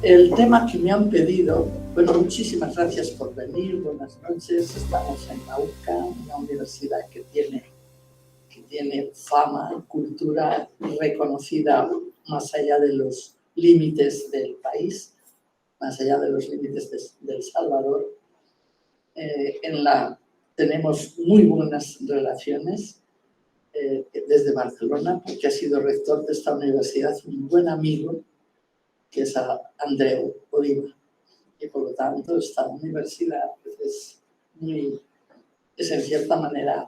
El tema que me han pedido, bueno, muchísimas gracias por venir, buenas noches. Estamos en la UCA, una universidad que tiene fama y cultura reconocida más allá de los límites del país, más allá de los límites de El Salvador. Tenemos muy buenas relaciones desde Barcelona, porque ha sido rector de esta universidad un buen amigo, que es Andreu Oliva. Y por lo tanto esta universidad es en cierta manera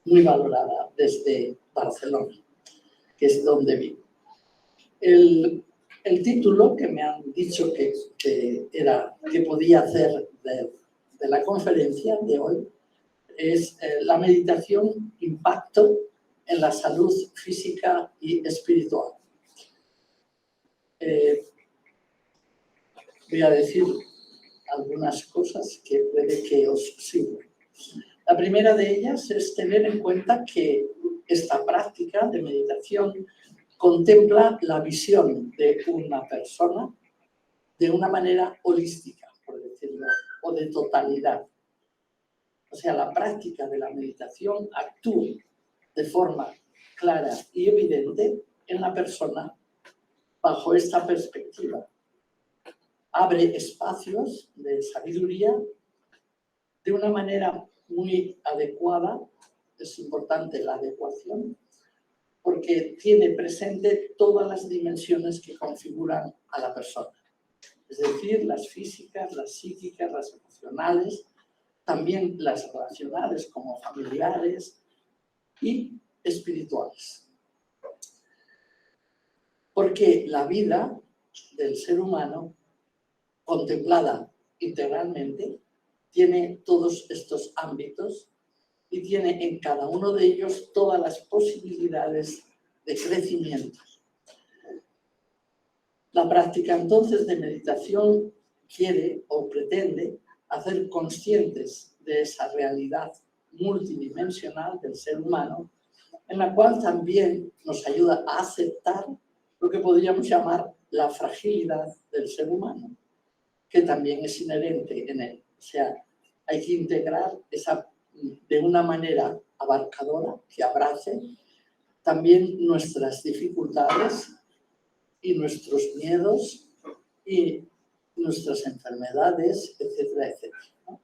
muy valorada desde Barcelona, que es donde vivo. El título que me han dicho que podía hacer de la conferencia de hoy es la meditación, impacto en la salud física y espiritual. Voy a decir algunas cosas que puede que os sirvan. La primera de ellas es tener en cuenta que esta práctica de meditación contempla la visión de una persona de una manera holística, por decirlo, o de totalidad. O sea, la práctica de la meditación actúa de forma clara y evidente en la persona bajo esta perspectiva. Abre espacios de sabiduría de una manera muy adecuada. Es importante la adecuación, porque tiene presente todas las dimensiones que configuran a la persona. Es decir, las físicas, las psíquicas, las emocionales, también las relacionales como familiares y espirituales. Porque la vida del ser humano, contemplada integralmente, tiene todos estos ámbitos y tiene en cada uno de ellos todas las posibilidades de crecimiento. La práctica entonces de meditación quiere o pretende hacer conscientes de esa realidad multidimensional del ser humano, en la cual también nos ayuda a aceptar lo que podríamos llamar la fragilidad del ser humano, que también es inherente en él. O sea, hay que integrar esa de una manera abarcadora, que abrace también nuestras dificultades y nuestros miedos y nuestras enfermedades, etcétera, etcétera, ¿no?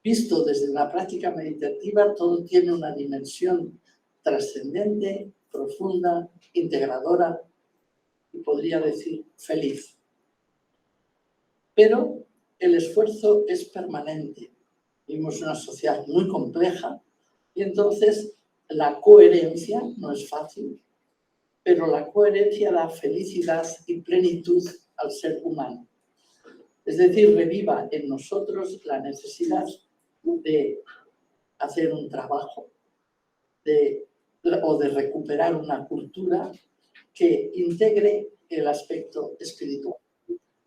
Visto desde una práctica meditativa, todo tiene una dimensión trascendente, profunda, integradora y podría decir feliz. Pero el esfuerzo es permanente. Vivimos en una sociedad muy compleja y entonces la coherencia no es fácil, pero la coherencia da felicidad y plenitud al ser humano. Es decir, reviva en nosotros la necesidad de hacer un trabajo o de recuperar una cultura que integre el aspecto espiritual.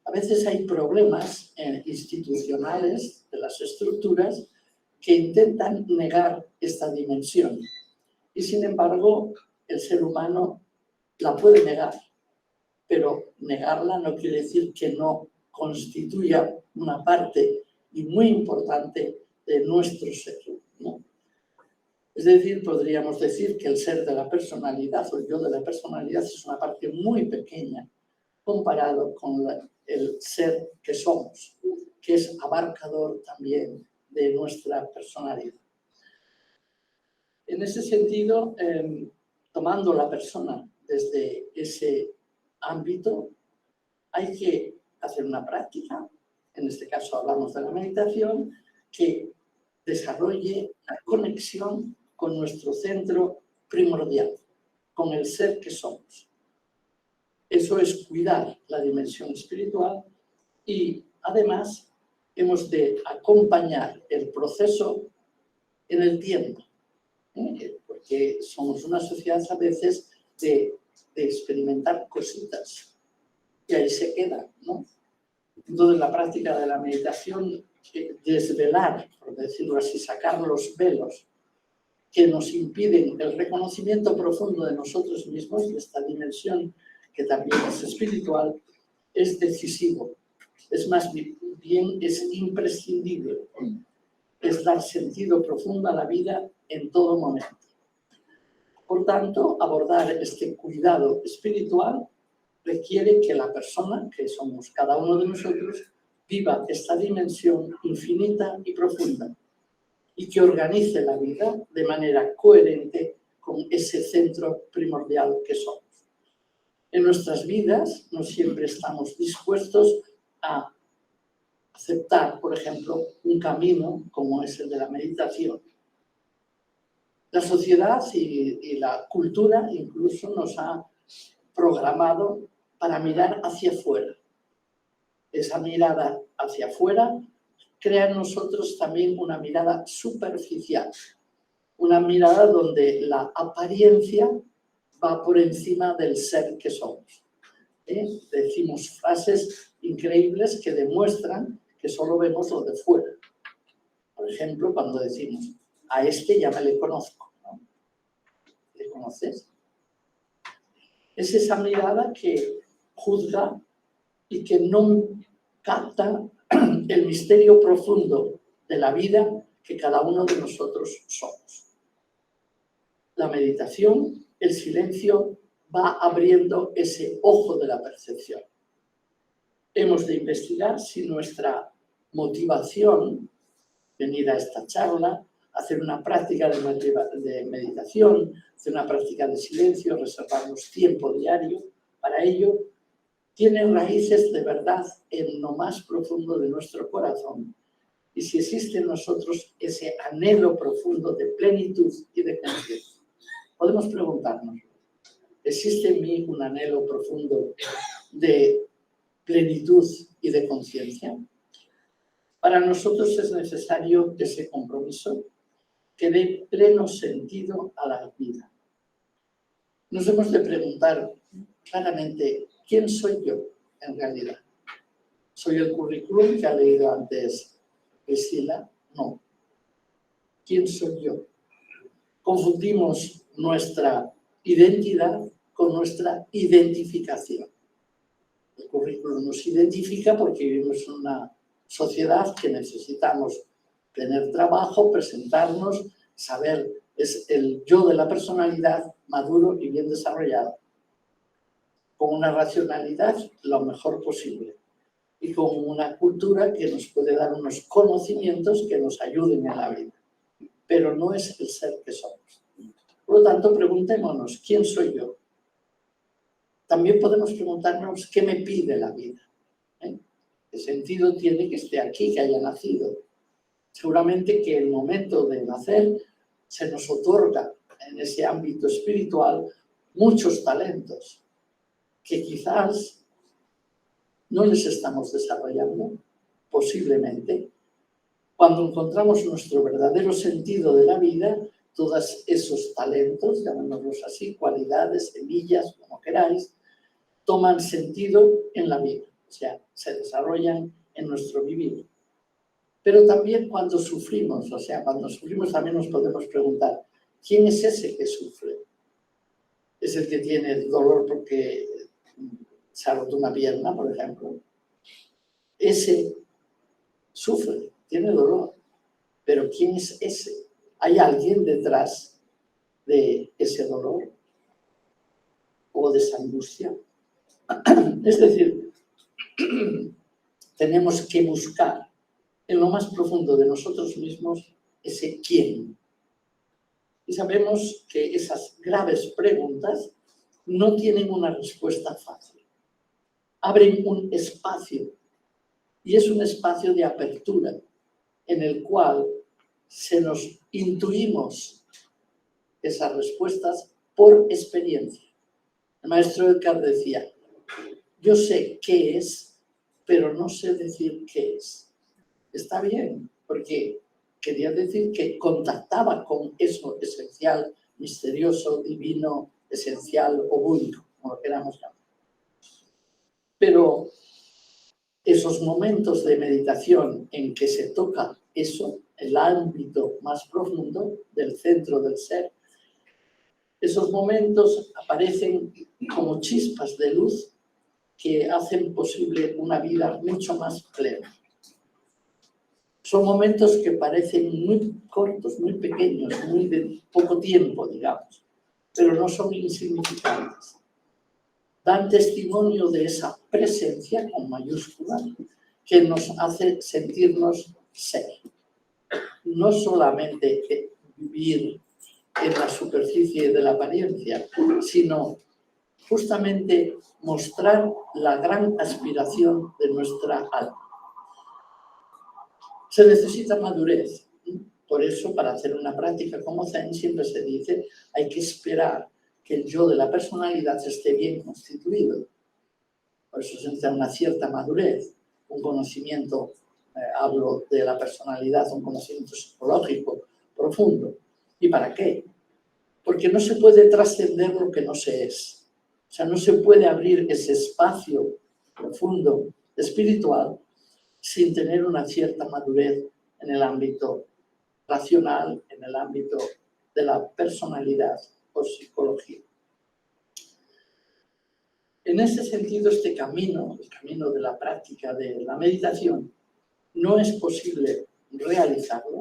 A veces hay problemas institucionales de las estructuras que intentan negar esta dimensión y, sin embargo, el ser humano la puede negar, pero negarla no quiere decir que no constituya una parte y muy importante de nuestro ser, ¿no? Es decir, podríamos decir que el ser de la personalidad o el yo de la personalidad es una parte muy pequeña comparado con el ser que somos, que es abarcador también de nuestra personalidad. En ese sentido, tomando la persona desde ese ámbito, hay que hacer una práctica, en este caso hablamos de la meditación, que desarrolle la conexión con nuestro centro primordial, con el ser que somos. Eso es cuidar la dimensión espiritual y, además, hemos de acompañar el proceso en el tiempo, porque somos una sociedad a veces de experimentar cositas y ahí se queda, ¿no? Entonces, la práctica de la meditación, desvelar, por decirlo así, sacar los velos que nos impiden el reconocimiento profundo de nosotros mismos, de esta dimensión que también es espiritual, es decisivo, es más bien es imprescindible, es dar sentido profundo a la vida en todo momento. Por tanto, abordar este cuidado espiritual requiere que la persona, que somos cada uno de nosotros, viva esta dimensión infinita y profunda y que organice la vida de manera coherente con ese centro primordial que somos. En nuestras vidas no siempre estamos dispuestos a aceptar, por ejemplo, un camino como es el de la meditación. La sociedad y la cultura incluso nos ha programado para mirar hacia afuera. Esa mirada hacia afuera crea en nosotros también una mirada superficial, una mirada donde la apariencia va por encima del ser que somos. Decimos frases increíbles que demuestran que solo vemos lo de fuera. Por ejemplo, cuando decimos, a este ya me le conozco, ¿no? ¿Le conoces? Es esa mirada que juzga y que no capta el misterio profundo de la vida que cada uno de nosotros somos. La meditación, el silencio, va abriendo ese ojo de la percepción. Hemos de investigar si nuestra motivación, venir a esta charla, hacer una práctica de meditación, hacer una práctica de silencio, reservarnos tiempo diario para ello, tiene raíces de verdad en lo más profundo de nuestro corazón. Y si existe en nosotros ese anhelo profundo de plenitud y de conciencia, podemos preguntarnos, ¿existe en mí un anhelo profundo de plenitud y de conciencia? Para nosotros es necesario ese compromiso que dé pleno sentido a la vida. Nos hemos de preguntar claramente, ¿quién soy yo en realidad? ¿Soy el currículum que ha leído antes Priscila? No. ¿Quién soy yo? Confundimos nuestra identidad con nuestra identificación. El currículum nos identifica porque vivimos en una sociedad que necesitamos tener trabajo, presentarnos, saber, es el yo de la personalidad maduro y bien desarrollado, con una racionalidad lo mejor posible y con una cultura que nos puede dar unos conocimientos que nos ayuden en la vida, pero no es el ser que somos. Por lo tanto, preguntémonos, ¿quién soy yo? También podemos preguntarnos, ¿qué me pide la vida? ¿Qué sentido tiene que esté aquí, que haya nacido? Seguramente que el momento de nacer se nos otorga en ese ámbito espiritual muchos talentos que quizás no les estamos desarrollando, posiblemente. Cuando encontramos nuestro verdadero sentido de la vida, todos esos talentos, llamémoslos así, cualidades, semillas, como queráis, toman sentido en la vida, o sea, se desarrollan en nuestro vivir. Pero también cuando sufrimos, o sea, cuando sufrimos también nos podemos preguntar, ¿quién es ese que sufre? ¿Es el que tiene dolor porque se ha roto una pierna, por ejemplo? Ese sufre, tiene dolor, pero ¿quién es ese? ¿Hay alguien detrás de ese dolor o de esa angustia? Es decir, tenemos que buscar en lo más profundo de nosotros mismos ese quién. Y sabemos que esas graves preguntas no tienen una respuesta fácil. Abren un espacio, y es un espacio de apertura en el cual se nos intuimos esas respuestas por experiencia. El maestro Eckhart decía, yo sé qué es, pero no sé decir qué es. Está bien, porque quería decir que contactaba con eso esencial, misterioso, divino, esencial o único, como lo queramos llamar. Pero esos momentos de meditación en que se toca eso, el ámbito más profundo del centro del ser, esos momentos aparecen como chispas de luz que hacen posible una vida mucho más plena. Son momentos que parecen muy cortos, muy pequeños, muy de poco tiempo, digamos, pero no son insignificantes. Dan testimonio de esa presencia con mayúscula que nos hace sentirnos ser. No solamente vivir en la superficie de la apariencia, sino justamente mostrar la gran aspiración de nuestra alma. Se necesita madurez. Por eso, para hacer una práctica como Zen, siempre se dice hay que esperar que el yo de la personalidad esté bien constituido. Por eso se necesita una cierta madurez, un conocimiento, hablo de la personalidad, un conocimiento psicológico profundo. ¿Y para qué? Porque no se puede trascender lo que no se es. O sea, no se puede abrir ese espacio profundo espiritual sin tener una cierta madurez en el ámbito racional, en el ámbito de la personalidad o psicología. En ese sentido, este camino, el camino de la práctica de la meditación, no es posible realizarlo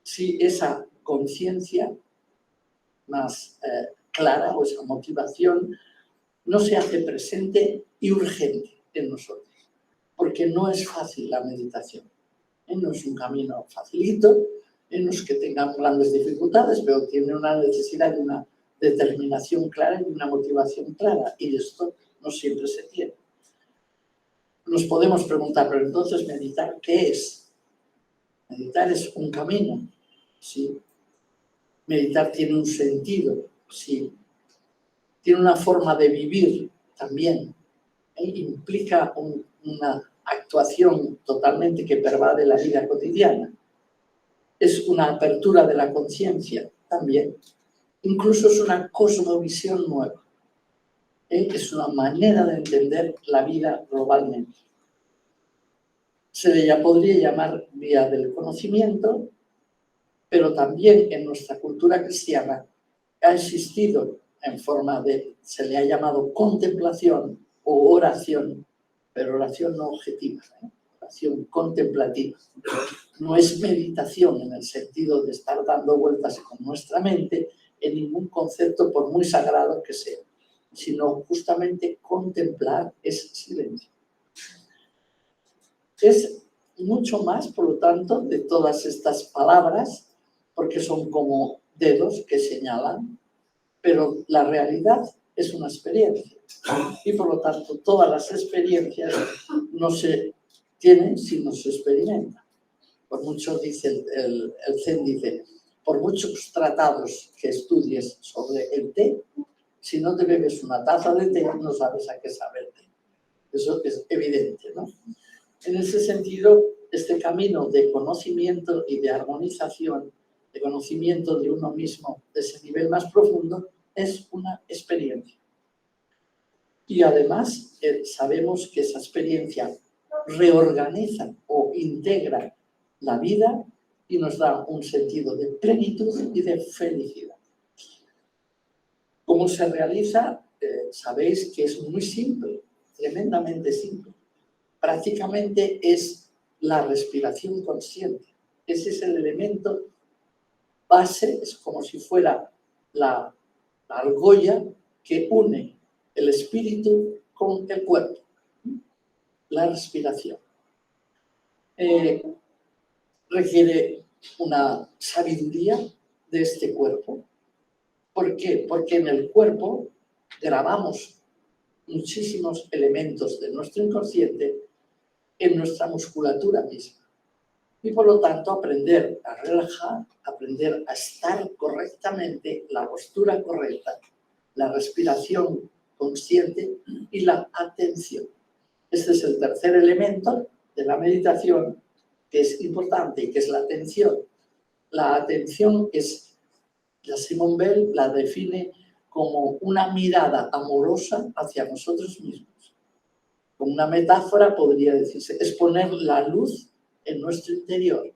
si esa conciencia más clara o esa motivación no se hace presente y urgente en nosotros, porque no es fácil la meditación. No es un camino facilito, no es que tengamos grandes dificultades, pero tiene una necesidad de una determinación clara y una motivación clara, y esto no siempre se tiene. Nos podemos preguntar, pero entonces, ¿meditar qué es? Meditar es un camino, sí. Meditar tiene un sentido, sí. Tiene una forma de vivir también. Implica una actuación totalmente que pervade la vida cotidiana. Es una apertura de la conciencia también. Incluso es una cosmovisión nueva. Es una manera de entender la vida globalmente. Se le podría llamar vía del conocimiento, pero también en nuestra cultura cristiana ha existido en forma de, se le ha llamado contemplación o oración, pero oración no objetiva, oración contemplativa. No es meditación en el sentido de estar dando vueltas con nuestra mente en ningún concepto, por muy sagrado que sea, sino justamente contemplar es silencio. Es mucho más, por lo tanto, de todas estas palabras, porque son como dedos que señalan, pero la realidad es una experiencia. Y por lo tanto, todas las experiencias no se tienen si no se experimentan. Por mucho, dice el Zen, dice, por muchos tratados que estudies sobre el té, si no te bebes una taza de té, no sabes a qué sabe el té. Eso es evidente, ¿no? En ese sentido, este camino de conocimiento y de armonización, de conocimiento de uno mismo, de ese nivel más profundo, es una experiencia. Y además, sabemos que esa experiencia reorganiza o integra la vida y nos da un sentido de plenitud y de felicidad. ¿Cómo se realiza? Sabéis que es muy simple, tremendamente simple. Prácticamente es la respiración consciente. Ese es el elemento base, es como si fuera la argolla que une el espíritu con el cuerpo. La respiración. Requiere una sabiduría de este cuerpo. ¿Por qué? Porque en el cuerpo grabamos muchísimos elementos de nuestro inconsciente en nuestra musculatura misma. Y por lo tanto aprender a relajar, aprender a estar correctamente, la postura correcta, la respiración consciente y la atención. Este es el tercer elemento de la meditación que es importante y que es la atención. La atención es, la Simone Weil la define como una mirada amorosa hacia nosotros mismos. Con una metáfora podría decirse, es poner la luz en nuestro interior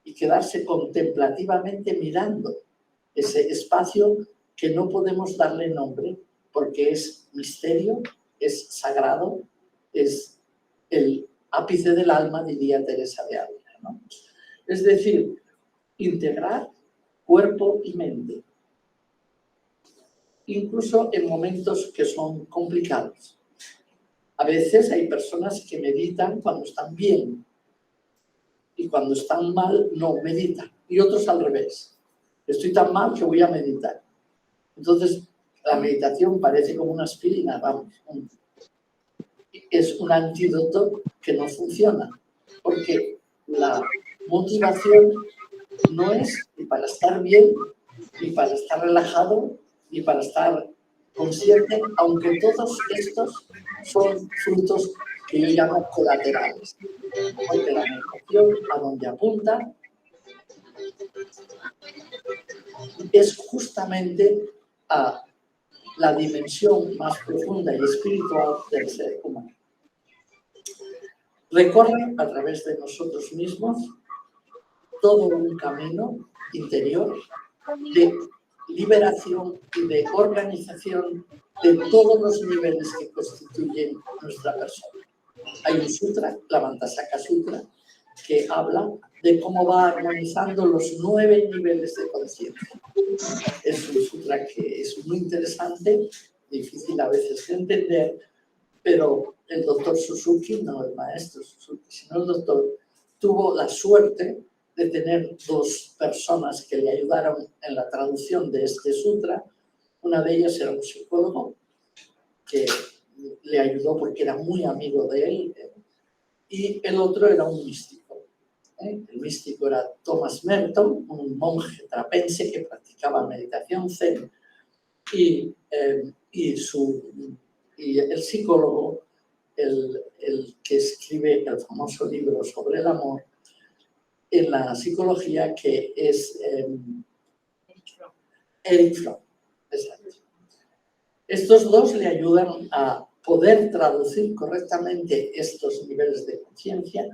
y quedarse contemplativamente mirando ese espacio que no podemos darle nombre porque es misterio, es sagrado, es el ápice del alma, diría Teresa de Ávila, ¿no? Es decir, integrar cuerpo y mente, incluso en momentos que son complicados. A veces hay personas que meditan cuando están bien y cuando están mal no meditan, y otros al revés. Estoy tan mal que voy a meditar. Entonces, la meditación parece como una aspirina, vamos. Es un antídoto que no funciona, porque la motivación no es ni para estar bien, ni para estar relajado, ni para estar consciente, aunque todos estos son frutos que yo llamo colaterales. Porque la meditación, a donde apunta, es justamente a la dimensión más profunda y espiritual del ser humano. Recorre a través de nosotros mismos todo un camino interior de liberación y de organización de todos los niveles que constituyen nuestra persona. Hay un sutra, la Mantasaka Sutra, que habla de cómo va armonizando los 9 niveles de conciencia. Es un sutra que es muy interesante, difícil a veces de entender, pero el doctor Suzuki, no el maestro Suzuki, sino el doctor, tuvo la suerte de tener 2 personas que le ayudaron en la traducción de este sutra. Una de ellas era un psicólogo que le ayudó porque era muy amigo de él, y el otro era un místico. El místico era Thomas Merton, un monje trapense que practicaba meditación zen, y el psicólogo, el que escribe el famoso libro sobre el amor en la psicología, que es Erich Fromm. Exacto. Estos 2 le ayudan a poder traducir correctamente estos niveles de conciencia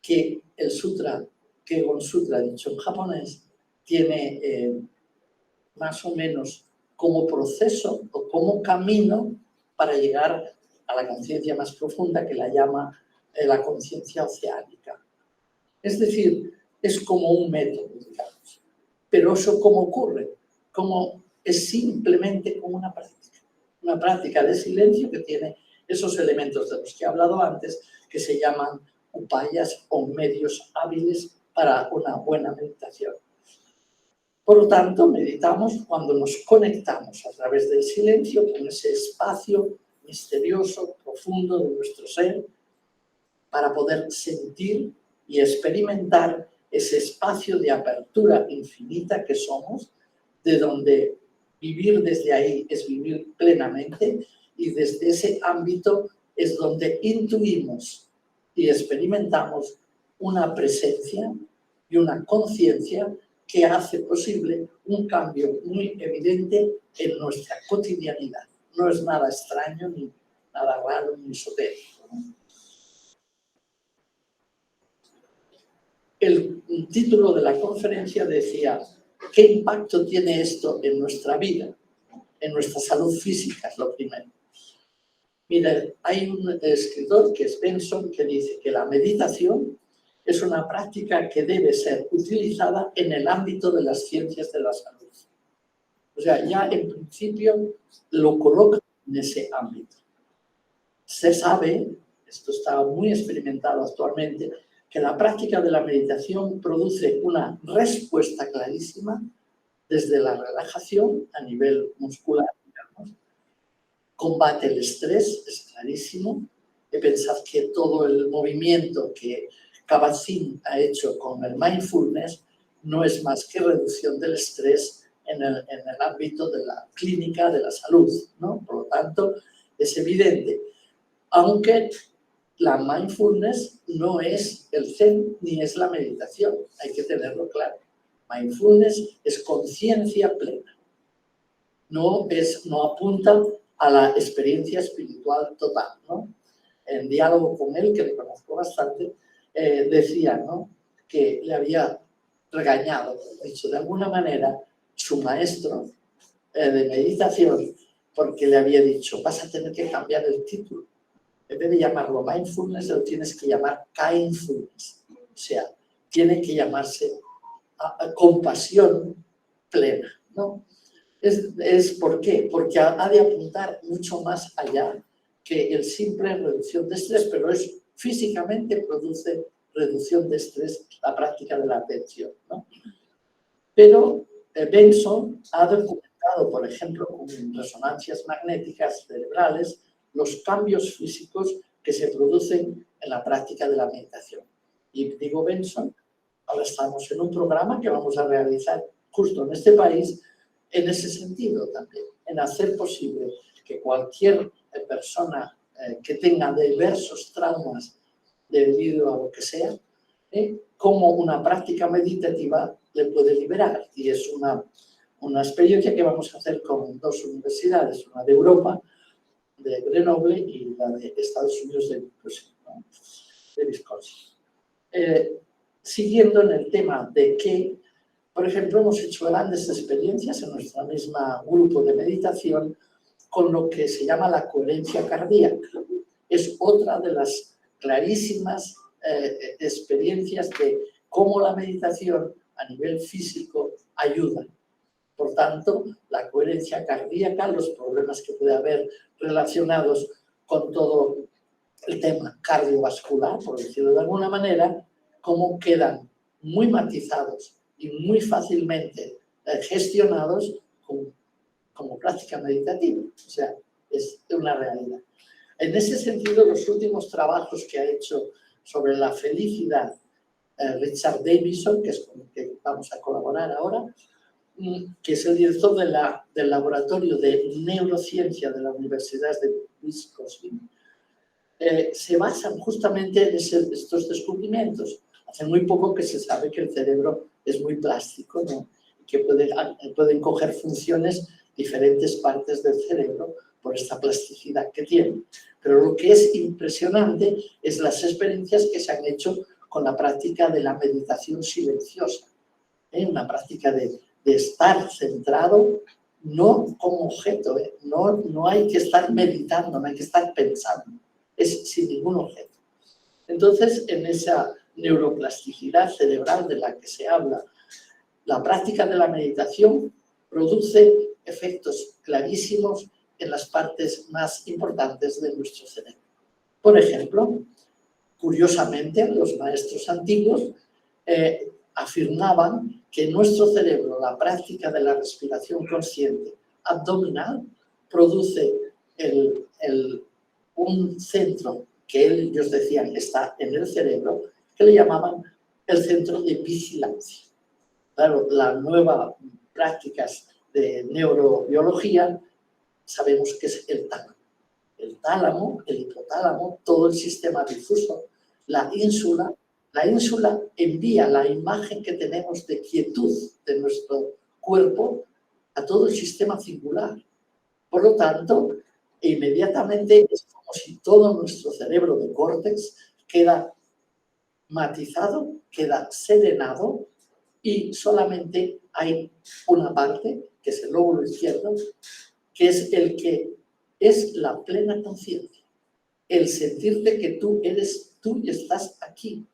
que el sutra, Kegon Sutra, dicho en japonés, tiene más o menos como proceso o como camino para llegar a la conciencia más profunda, que la llama la conciencia oceánica. Es decir, es como un método, digamos. Pero eso, ¿cómo ocurre? Como es simplemente como una práctica de silencio que tiene esos elementos de los que he hablado antes, que se llaman upayas o medios hábiles para una buena meditación. Por lo tanto, meditamos cuando nos conectamos a través del silencio con ese espacio misterioso, profundo de nuestro ser, para poder sentir y experimentar ese espacio de apertura infinita que somos, de donde vivir desde ahí es vivir plenamente, y desde ese ámbito es donde intuimos y experimentamos una presencia y una conciencia que hace posible un cambio muy evidente en nuestra cotidianidad. No es nada extraño, ni nada raro, ni esotérico, ¿no? El título de la conferencia decía: ¿qué impacto tiene esto en nuestra vida, en nuestra salud física? Es lo primero. Mira, hay un escritor que es Benson, que dice que la meditación es una práctica que debe ser utilizada en el ámbito de las ciencias de la salud. O sea, ya en principio lo coloca en ese ámbito. Se sabe, esto está muy experimentado actualmente, que la práctica de la meditación produce una respuesta clarísima desde la relajación a nivel muscular, digamos. Combate el estrés, es clarísimo. De pensar que todo el movimiento que Kabat-Zinn ha hecho con el mindfulness no es más que reducción del estrés en el ámbito de la clínica de la salud, ¿no? Por lo tanto, es evidente. Aunque la mindfulness no es el zen ni es la meditación, hay que tenerlo claro. Mindfulness es conciencia plena, no apunta a la experiencia espiritual total, ¿no? En diálogo con él, que le conozco bastante, decía, ¿no?, que le había regañado, dicho de alguna manera, su maestro de meditación, porque le había dicho, vas a tener que cambiar el título. En vez de llamarlo mindfulness, lo tienes que llamar kindfulness. O sea, tiene que llamarse compasión plena, ¿no? ¿Por qué? Porque ha de apuntar mucho más allá que el simple reducción de estrés, pero físicamente produce reducción de estrés la práctica de la atención, ¿no? Pero Benson ha documentado, por ejemplo, con resonancias magnéticas cerebrales, los cambios físicos que se producen en la práctica de la meditación. Y digo Benson, ahora estamos en un programa que vamos a realizar justo en este país en ese sentido también, en hacer posible que cualquier persona que tenga diversos traumas debido a lo que sea, como una práctica meditativa le puede liberar. Y es una experiencia que vamos a hacer con dos universidades, una de Europa, de Grenoble, y la de Estados Unidos de Wisconsin. Siguiendo en el tema de que, por ejemplo, hemos hecho grandes experiencias en nuestro mismo grupo de meditación con lo que se llama la coherencia cardíaca. Es otra de las clarísimas experiencias de cómo la meditación a nivel físico ayuda. Por tanto, la coherencia cardíaca, los problemas que puede haber relacionados con todo el tema cardiovascular, por decirlo de alguna manera, cómo quedan muy matizados y muy fácilmente gestionados como práctica meditativa. O sea, es una realidad. En ese sentido, los últimos trabajos que ha hecho sobre la felicidad Richard Davidson, que es con el que vamos a colaborar ahora, que es el director del Laboratorio de Neurociencia de la Universidad de Wisconsin, se basan justamente en estos descubrimientos. Hace muy poco que se sabe que el cerebro es muy plástico, ¿no? Que pueden coger funciones diferentes partes del cerebro por esta plasticidad que tiene. Pero lo que es impresionante es las experiencias que se han hecho con la práctica de la meditación silenciosa, una práctica de estar centrado, no como objeto, no hay que estar meditando, no hay que estar pensando, es sin ningún objeto. Entonces, en esa neuroplasticidad cerebral de la que se habla, la práctica de la meditación produce efectos clarísimos en las partes más importantes de nuestro cerebro. Por ejemplo, curiosamente, los maestros antiguos afirmaban que en nuestro cerebro la práctica de la respiración consciente abdominal produce un centro que ellos decían está en el cerebro, que le llamaban el centro de vigilancia. Claro, las nuevas prácticas de neurobiología sabemos que es el tálamo. El tálamo, el hipotálamo, todo el sistema difuso, la ínsula envía la imagen que tenemos de quietud de nuestro cuerpo a todo el sistema cingular. Por lo tanto, inmediatamente es como si todo nuestro cerebro de córtex queda matizado, queda serenado y solamente hay una parte, que es el lóbulo izquierdo, que es el que es la plena conciencia. El sentirte que tú eres tú y estás aquí,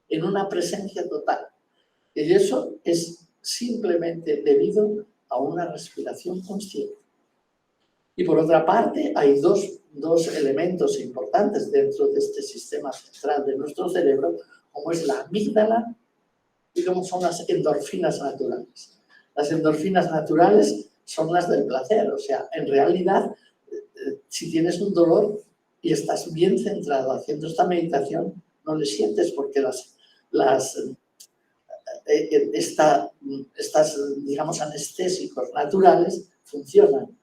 en una presencia total. Y eso es simplemente debido a una respiración consciente. Y por otra parte, hay dos elementos importantes dentro de este sistema central de nuestro cerebro, como es la amígdala y como son las endorfinas naturales. Las endorfinas naturales son las del placer, o sea, en realidad, si tienes un dolor y estás bien centrado haciendo esta meditación, no le sientes porque estas, digamos, anestésicos naturales funcionan.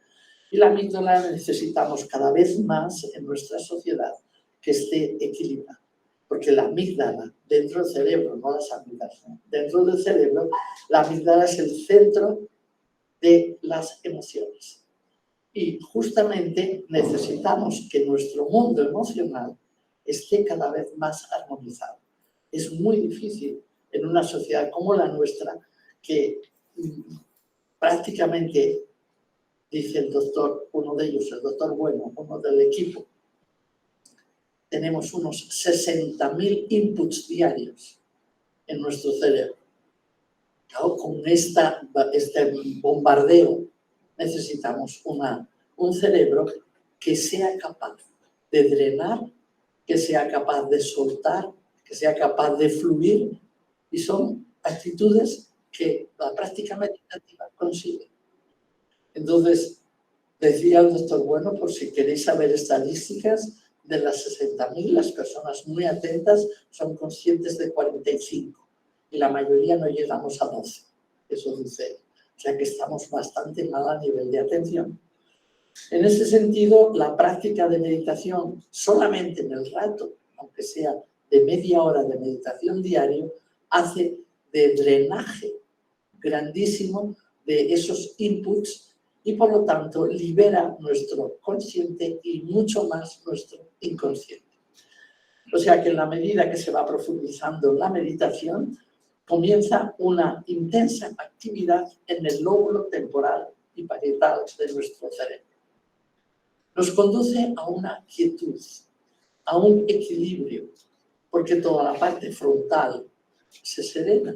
Y la amígdala necesitamos cada vez más en nuestra sociedad que esté equilibrada. Porque la amígdala, dentro del cerebro, no las amígdalas, ¿no? Dentro del cerebro, la amígdala es el centro de las emociones. Y justamente necesitamos que nuestro mundo emocional esté cada vez más armonizado. Es muy difícil en una sociedad como la nuestra que prácticamente dice el doctor, uno de ellos, el doctor Bueno, uno del equipo, tenemos unos 60.000 inputs diarios en nuestro cerebro. Claro, con este bombardeo necesitamos un cerebro que sea capaz de drenar, que sea capaz de soltar, que sea capaz de fluir, y son actitudes que la práctica meditativa consigue. Entonces, decía el doctor Bueno, por si queréis saber estadísticas, de las 60.000, las personas muy atentas son conscientes de 45 y la mayoría no llegamos a 12. Eso dice él. O sea que estamos bastante mal a nivel de atención. En ese sentido, la práctica de meditación, solamente en el rato, aunque sea de media hora de meditación diario, hace de drenaje grandísimo de esos inputs y por lo tanto libera nuestro consciente y mucho más nuestro inconsciente. O sea que en la medida que se va profundizando en la meditación, comienza una intensa actividad en el lóbulo temporal y parietal de nuestro cerebro. Nos conduce a una quietud, a un equilibrio, porque toda la parte frontal se serena.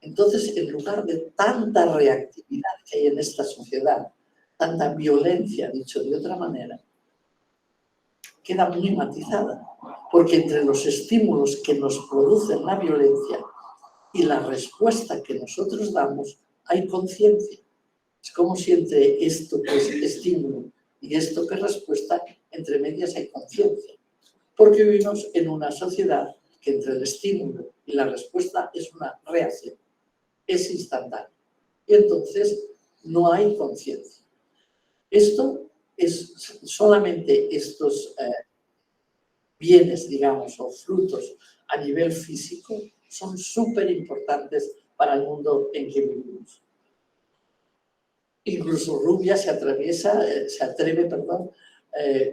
Entonces, en lugar de tanta reactividad que hay en esta sociedad, tanta violencia, dicho de otra manera, queda muy matizada, porque entre los estímulos que nos producen la violencia y la respuesta que nosotros damos, hay conciencia. Es como si entre esto que es estímulo y esto que es respuesta, entre medias hay conciencia. Porque vivimos en una sociedad que entre el estímulo y la respuesta es una reacción. Es instantáneo. Y entonces no hay conciencia. Esto es solamente estos bienes, digamos, o frutos a nivel físico son súper importantes para el mundo en que vivimos. Incluso Rubia se atreve,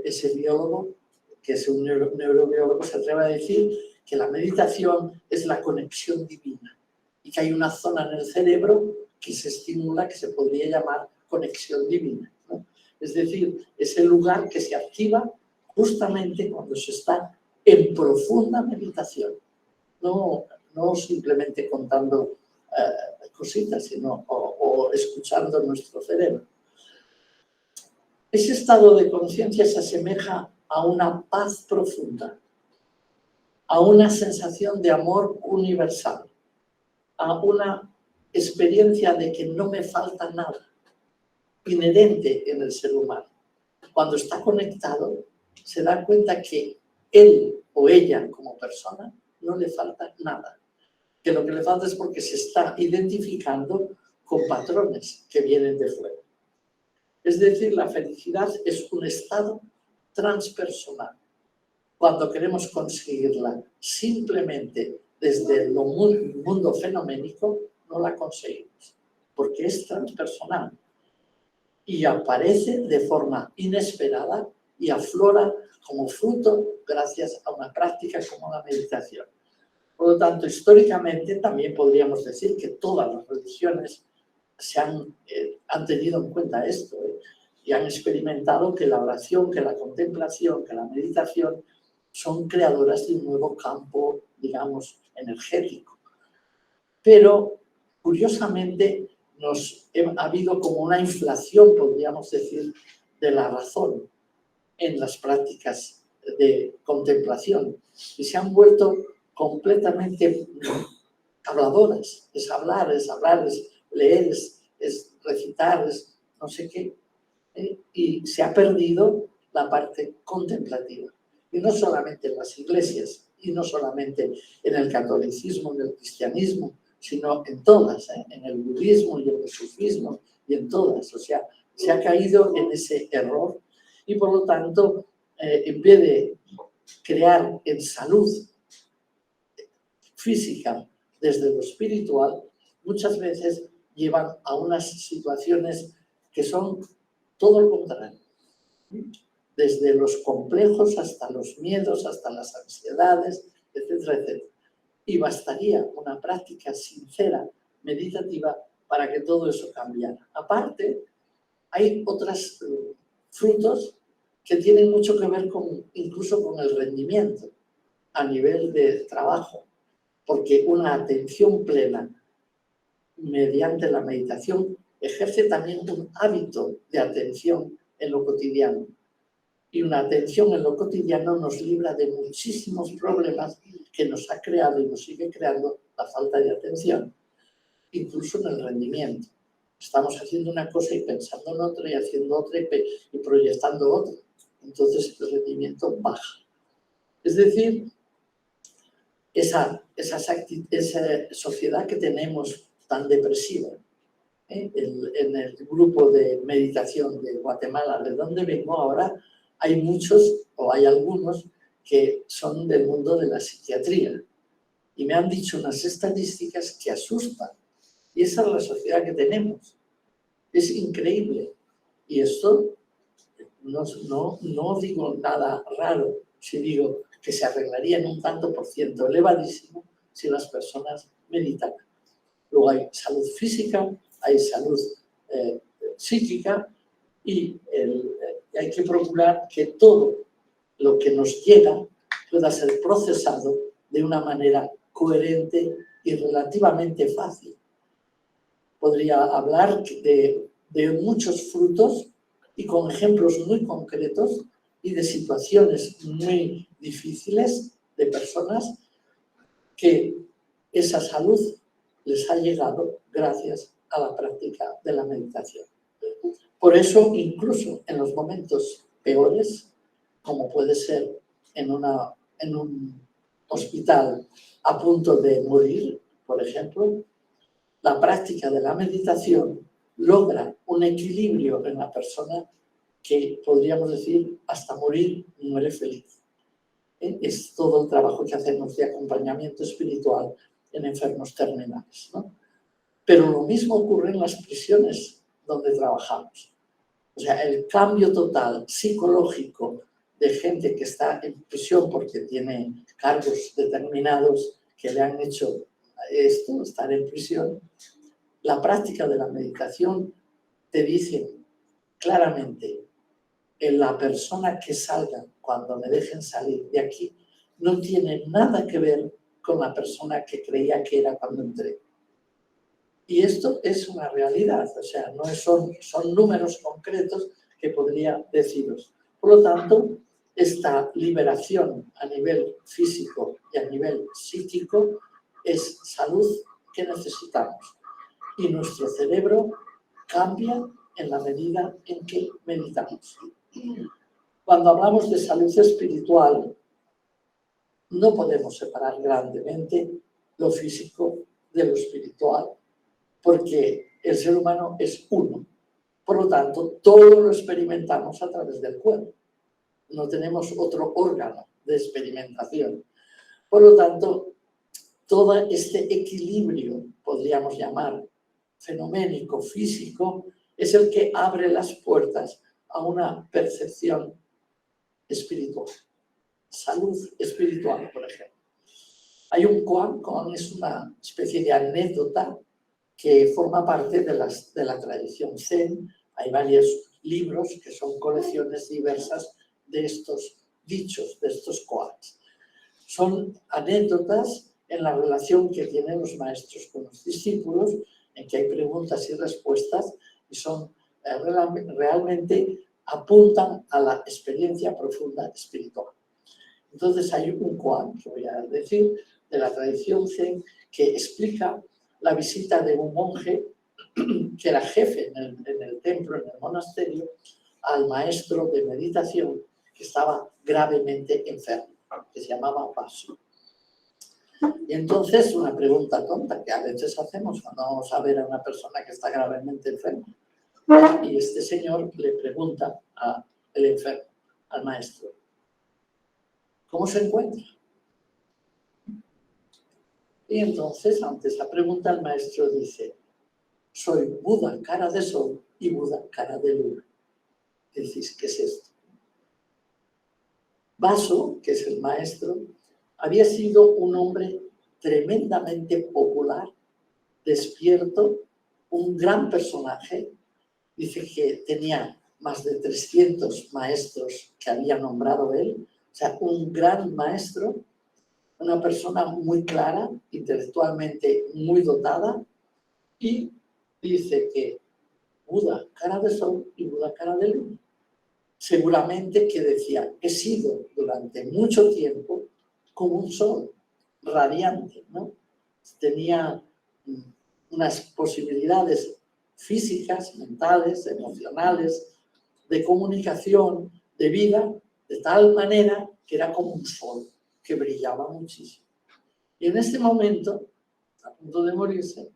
ese biólogo, que es un neurobiólogo, se atreve a decir que la meditación es la conexión divina y que hay una zona en el cerebro que se estimula, que se podría llamar conexión divina, ¿no? Es decir, es el lugar que se activa justamente cuando se está en profunda meditación, no simplemente contando cositas, sino o escuchando nuestro cerebro. Ese estado de conciencia se asemeja a una paz profunda, a una sensación de amor universal, a una experiencia de que no me falta nada, inherente en el ser humano. Cuando está conectado, se da cuenta que él o ella como persona no le falta nada, que lo que le falta es porque se está identificando con patrones que vienen de fuera. Es decir, la felicidad es un estado transpersonal. Cuando queremos conseguirla simplemente desde el mundo fenoménico, no la conseguimos, porque es transpersonal y aparece de forma inesperada y aflora como fruto gracias a una práctica como la meditación. Por lo tanto, históricamente también podríamos decir que todas las religiones han tenido en cuenta esto y han experimentado que la oración, que la contemplación, que la meditación son creadoras de un nuevo campo, digamos, energético. Pero, curiosamente, ha habido como una inflación, podríamos decir, de la razón en las prácticas de contemplación y se han vuelto completamente habladoras. Es hablar, es leer, es recitar, es no sé qué. Y se ha perdido la parte contemplativa. Y no solamente en las iglesias, y no solamente en el catolicismo, en el cristianismo, sino en todas, en el budismo y en el sufismo, y en todas. O sea, se ha caído en ese error y por lo tanto, en vez de crear en salud física desde lo espiritual, muchas veces llevan a unas situaciones que son todo lo contrario. Desde los complejos hasta los miedos, hasta las ansiedades, etcétera, etcétera. Y bastaría una práctica sincera, meditativa, para que todo eso cambiara. Aparte hay otros frutos que tienen mucho que ver incluso con el rendimiento a nivel de trabajo, porque una atención plena mediante la meditación ejerce también un hábito de atención en lo cotidiano. Y una atención en lo cotidiano nos libra de muchísimos problemas que nos ha creado y nos sigue creando la falta de atención, incluso en el rendimiento. Estamos haciendo una cosa y pensando en otra y haciendo otra y proyectando otra. Entonces el rendimiento baja. Es decir, esa sociedad que tenemos tan depresiva, en el grupo de meditación de Guatemala, de donde vengo ahora, hay muchos o hay algunos que son del mundo de la psiquiatría y me han dicho unas estadísticas que asustan. Y esa es la sociedad que tenemos. Es increíble. Y esto no digo nada raro si digo que se arreglaría en un tanto por ciento elevadísimo si las personas meditan. Luego hay salud física, hay salud psíquica y hay que procurar que todo lo que nos llega pueda ser procesado de una manera coherente y relativamente fácil. Podría hablar de muchos frutos y con ejemplos muy concretos y de situaciones muy difíciles de personas que esa salud les ha llegado gracias a la práctica de la meditación. Por eso, incluso en los momentos peores, como puede ser en un hospital a punto de morir, por ejemplo, la práctica de la meditación logra un equilibrio en la persona que podríamos decir hasta morir muere feliz. Es todo el trabajo que hacemos de acompañamiento espiritual en enfermos terminales, ¿no? Pero lo mismo ocurre en las prisiones donde trabajamos. O sea, el cambio total psicológico de gente que está en prisión porque tiene cargos determinados que le han hecho esto, estar en prisión. La práctica de la meditación te dice claramente, en la persona que salga cuando me dejen salir de aquí no tiene nada que ver con la persona que creía que era cuando entré. Y esto es una realidad, o sea, no son números concretos que podría deciros. Por lo tanto, esta liberación a nivel físico y a nivel psíquico es salud que necesitamos. Y nuestro cerebro cambia en la medida en que meditamos. Cuando hablamos de salud espiritual, no podemos separar grandemente lo físico de lo espiritual, porque el ser humano es uno. Por lo tanto, todo lo experimentamos a través del cuerpo. No tenemos otro órgano de experimentación. Por lo tanto, todo este equilibrio, podríamos llamar fenoménico, físico, es el que abre las puertas a una percepción espiritual. Salud espiritual, por ejemplo. Hay un koan es una especie de anécdota que forma parte de la tradición Zen. Hay varios libros que son colecciones diversas de estos dichos, de estos koans. Son anécdotas en la relación que tienen los maestros con los discípulos, en que hay preguntas y respuestas y son realmente apuntan a la experiencia profunda espiritual. Entonces hay un koan, que voy a decir, de la tradición Zen, que explica la visita de un monje que era jefe en el templo, en el monasterio, al maestro de meditación que estaba gravemente enfermo, que se llamaba Baso. Y entonces una pregunta tonta que a veces hacemos cuando vamos a ver a una persona que está gravemente enferma. Y este señor le pregunta al enfermo, al maestro, ¿cómo se encuentra? Y entonces, ante esa pregunta, el maestro dice, soy Buda, cara de sol, y Buda, cara de luna. Decís, ¿qué es esto? Baso, que es el maestro, había sido un hombre tremendamente popular, despierto, un gran personaje, dice que tenía más de 300 maestros que había nombrado él, o sea, un gran maestro, una persona muy clara, intelectualmente muy dotada, y dice que Buda cara de sol y Buda cara de luna. Seguramente que decía, he sido durante mucho tiempo como un sol radiante, ¿no? Tenía unas posibilidades físicas, mentales, emocionales, de comunicación, de vida, de tal manera que era como un sol que brillaba muchísimo. Y en este momento, a punto de morirse,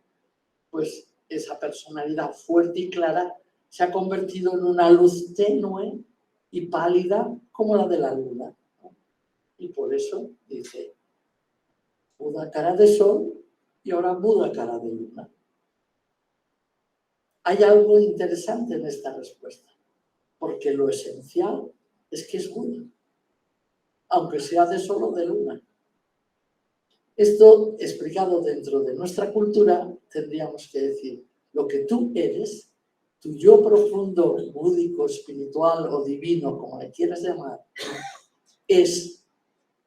pues esa personalidad fuerte y clara se ha convertido en una luz tenue y pálida como la de la luna, ¿no? Y por eso dice, Buda cara de sol y ahora Buda cara de luna. Hay algo interesante en esta respuesta, porque lo esencial es que es Buda, aunque sea de sol o de luna. Esto, explicado dentro de nuestra cultura, tendríamos que decir, lo que tú eres, tu yo profundo, búdico, espiritual o divino, como le quieras llamar, es,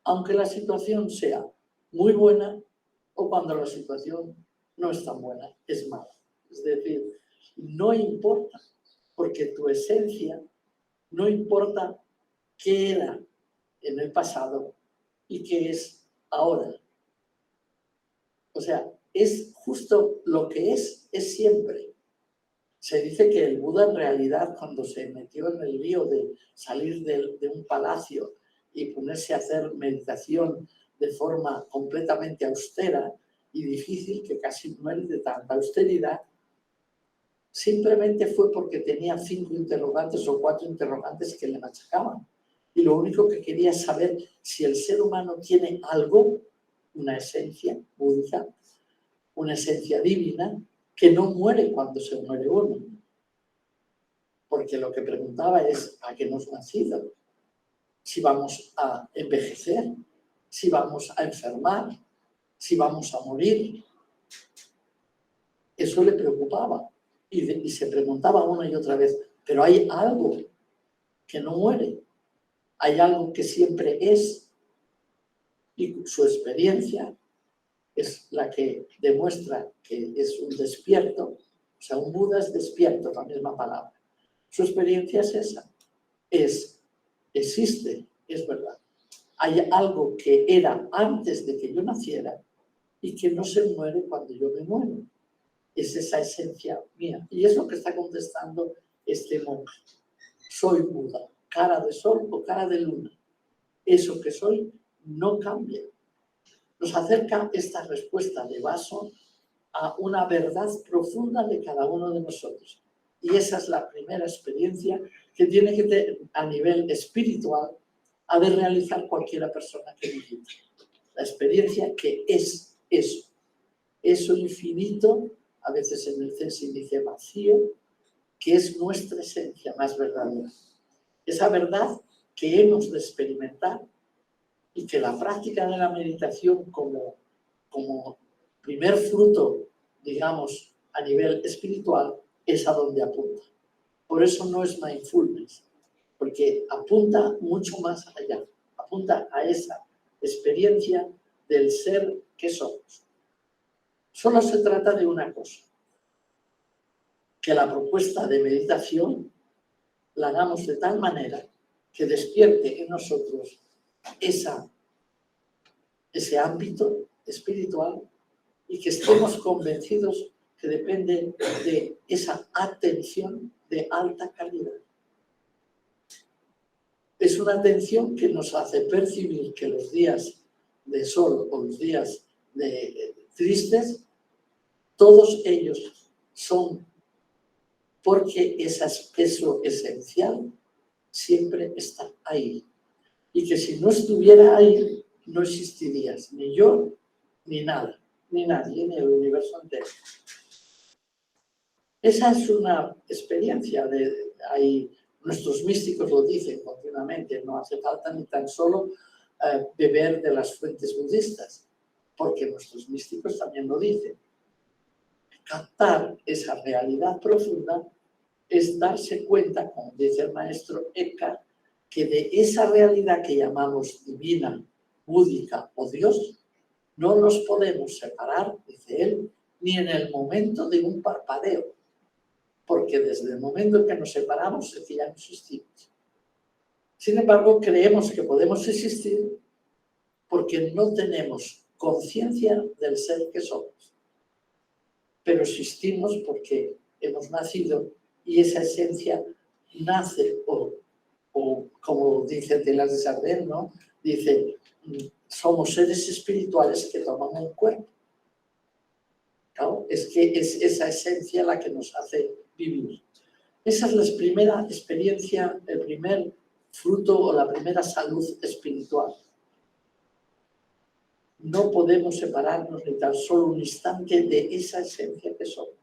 aunque la situación sea muy buena o cuando la situación no es tan buena, es mala. Es decir, no importa, porque tu esencia no importa qué era en el pasado y qué es ahora. O sea, es justo lo que es siempre. Se dice que el Buda en realidad, cuando se metió en el lío de salir de un palacio y ponerse a hacer meditación de forma completamente austera y difícil, que casi muere de tanta austeridad, simplemente fue porque tenía 5 interrogantes o 4 interrogantes que le machacaban. Y lo único que quería es saber si el ser humano tiene algo, una esencia búdica, una esencia divina, que no muere cuando se muere uno. Porque lo que preguntaba es a qué hemos nacido, si vamos a envejecer, si vamos a enfermar, si vamos a morir. Eso le preocupaba y se preguntaba una y otra vez, pero hay algo que no muere, hay algo que siempre es, y su experiencia es la que demuestra que es un despierto, o sea, un Buda es despierto, la misma palabra. Su experiencia es esa, existe, es verdad. Hay algo que era antes de que yo naciera y que no se muere cuando yo me muero. Es esa esencia mía. Y es lo que está contestando este monje. Soy Buda, cara de sol o cara de luna. Eso que soy no cambia. Nos acerca esta respuesta de Vaso a una verdad profunda de cada uno de nosotros. Y esa es la primera experiencia que tiene que tener a nivel espiritual ha de realizar cualquier persona que medite. La experiencia que es eso. Eso infinito, a veces en el Zen se dice vacío, que es nuestra esencia más verdadera. Esa verdad que hemos de experimentar y que la práctica de la meditación como primer fruto, digamos, a nivel espiritual, es a donde apunta. Por eso no es mindfulness, porque apunta mucho más allá, apunta a esa experiencia del ser que somos. Solo se trata de una cosa, que la propuesta de meditación la hagamos de tal manera que despierte en nosotros ese ámbito espiritual y que estemos convencidos que depende de esa atención de alta calidad. Es una atención que nos hace percibir que los días de sol o los días tristes, todos ellos son porque eso esencial siempre está ahí. Y que si no estuviera ahí, no existirías ni yo, ni nada, ni nadie, ni el universo entero. Esa es una experiencia nuestros místicos lo dicen continuamente, no hace falta ni tan solo beber de las fuentes budistas, porque nuestros místicos también lo dicen. Captar esa realidad profunda es darse cuenta, como dice el maestro Eckhart, que de esa realidad que llamamos divina, búdica o Dios, no nos podemos separar, dice él, ni en el momento de un parpadeo, porque desde el momento en que nos separamos es que ya no existimos. Sin embargo, creemos que podemos existir porque no tenemos conciencia del ser que somos. Pero existimos porque hemos nacido y esa esencia nace, o como dice Teilhard de Chardin, ¿no? Dice, somos seres espirituales que toman un cuerpo. Claro, es que es esa esencia la que nos hace vivir. Esa es la primera experiencia, el primer fruto o la primera salud espiritual. No podemos separarnos ni tan solo un instante de esa esencia que somos.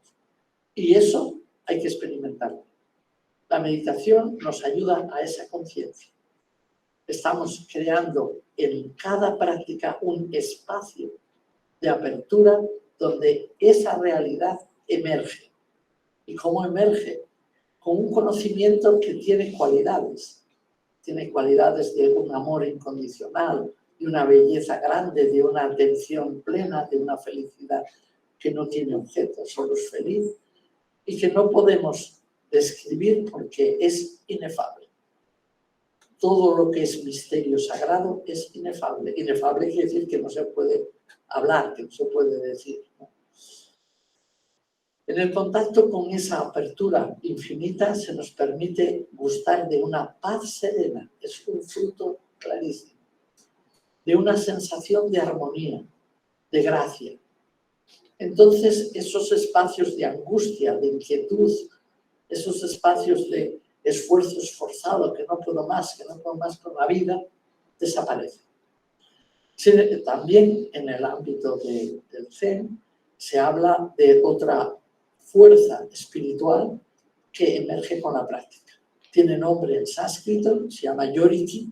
Y eso hay que experimentarlo. La meditación nos ayuda a esa conciencia. Estamos creando en cada práctica un espacio de apertura donde esa realidad emerge. ¿Y cómo emerge? Con un conocimiento que tiene cualidades. Tiene cualidades de un amor incondicional, de una belleza grande, de una atención plena, de una felicidad que no tiene objeto, solo es feliz y que no podemos describir porque es inefable. Todo lo que es misterio sagrado es inefable. Inefable quiere decir que no se puede hablar, que no se puede decir, ¿no? En el contacto con esa apertura infinita se nos permite gustar de una paz serena, es un fruto clarísimo, de una sensación de armonía, de gracia. Entonces, esos espacios de angustia, de inquietud, esos espacios de esfuerzo esforzado, que no puedo más con la vida, desaparecen. También en el ámbito del Zen se habla de otra fuerza espiritual que emerge con la práctica. Tiene nombre en sánscrito, se llama yoriki,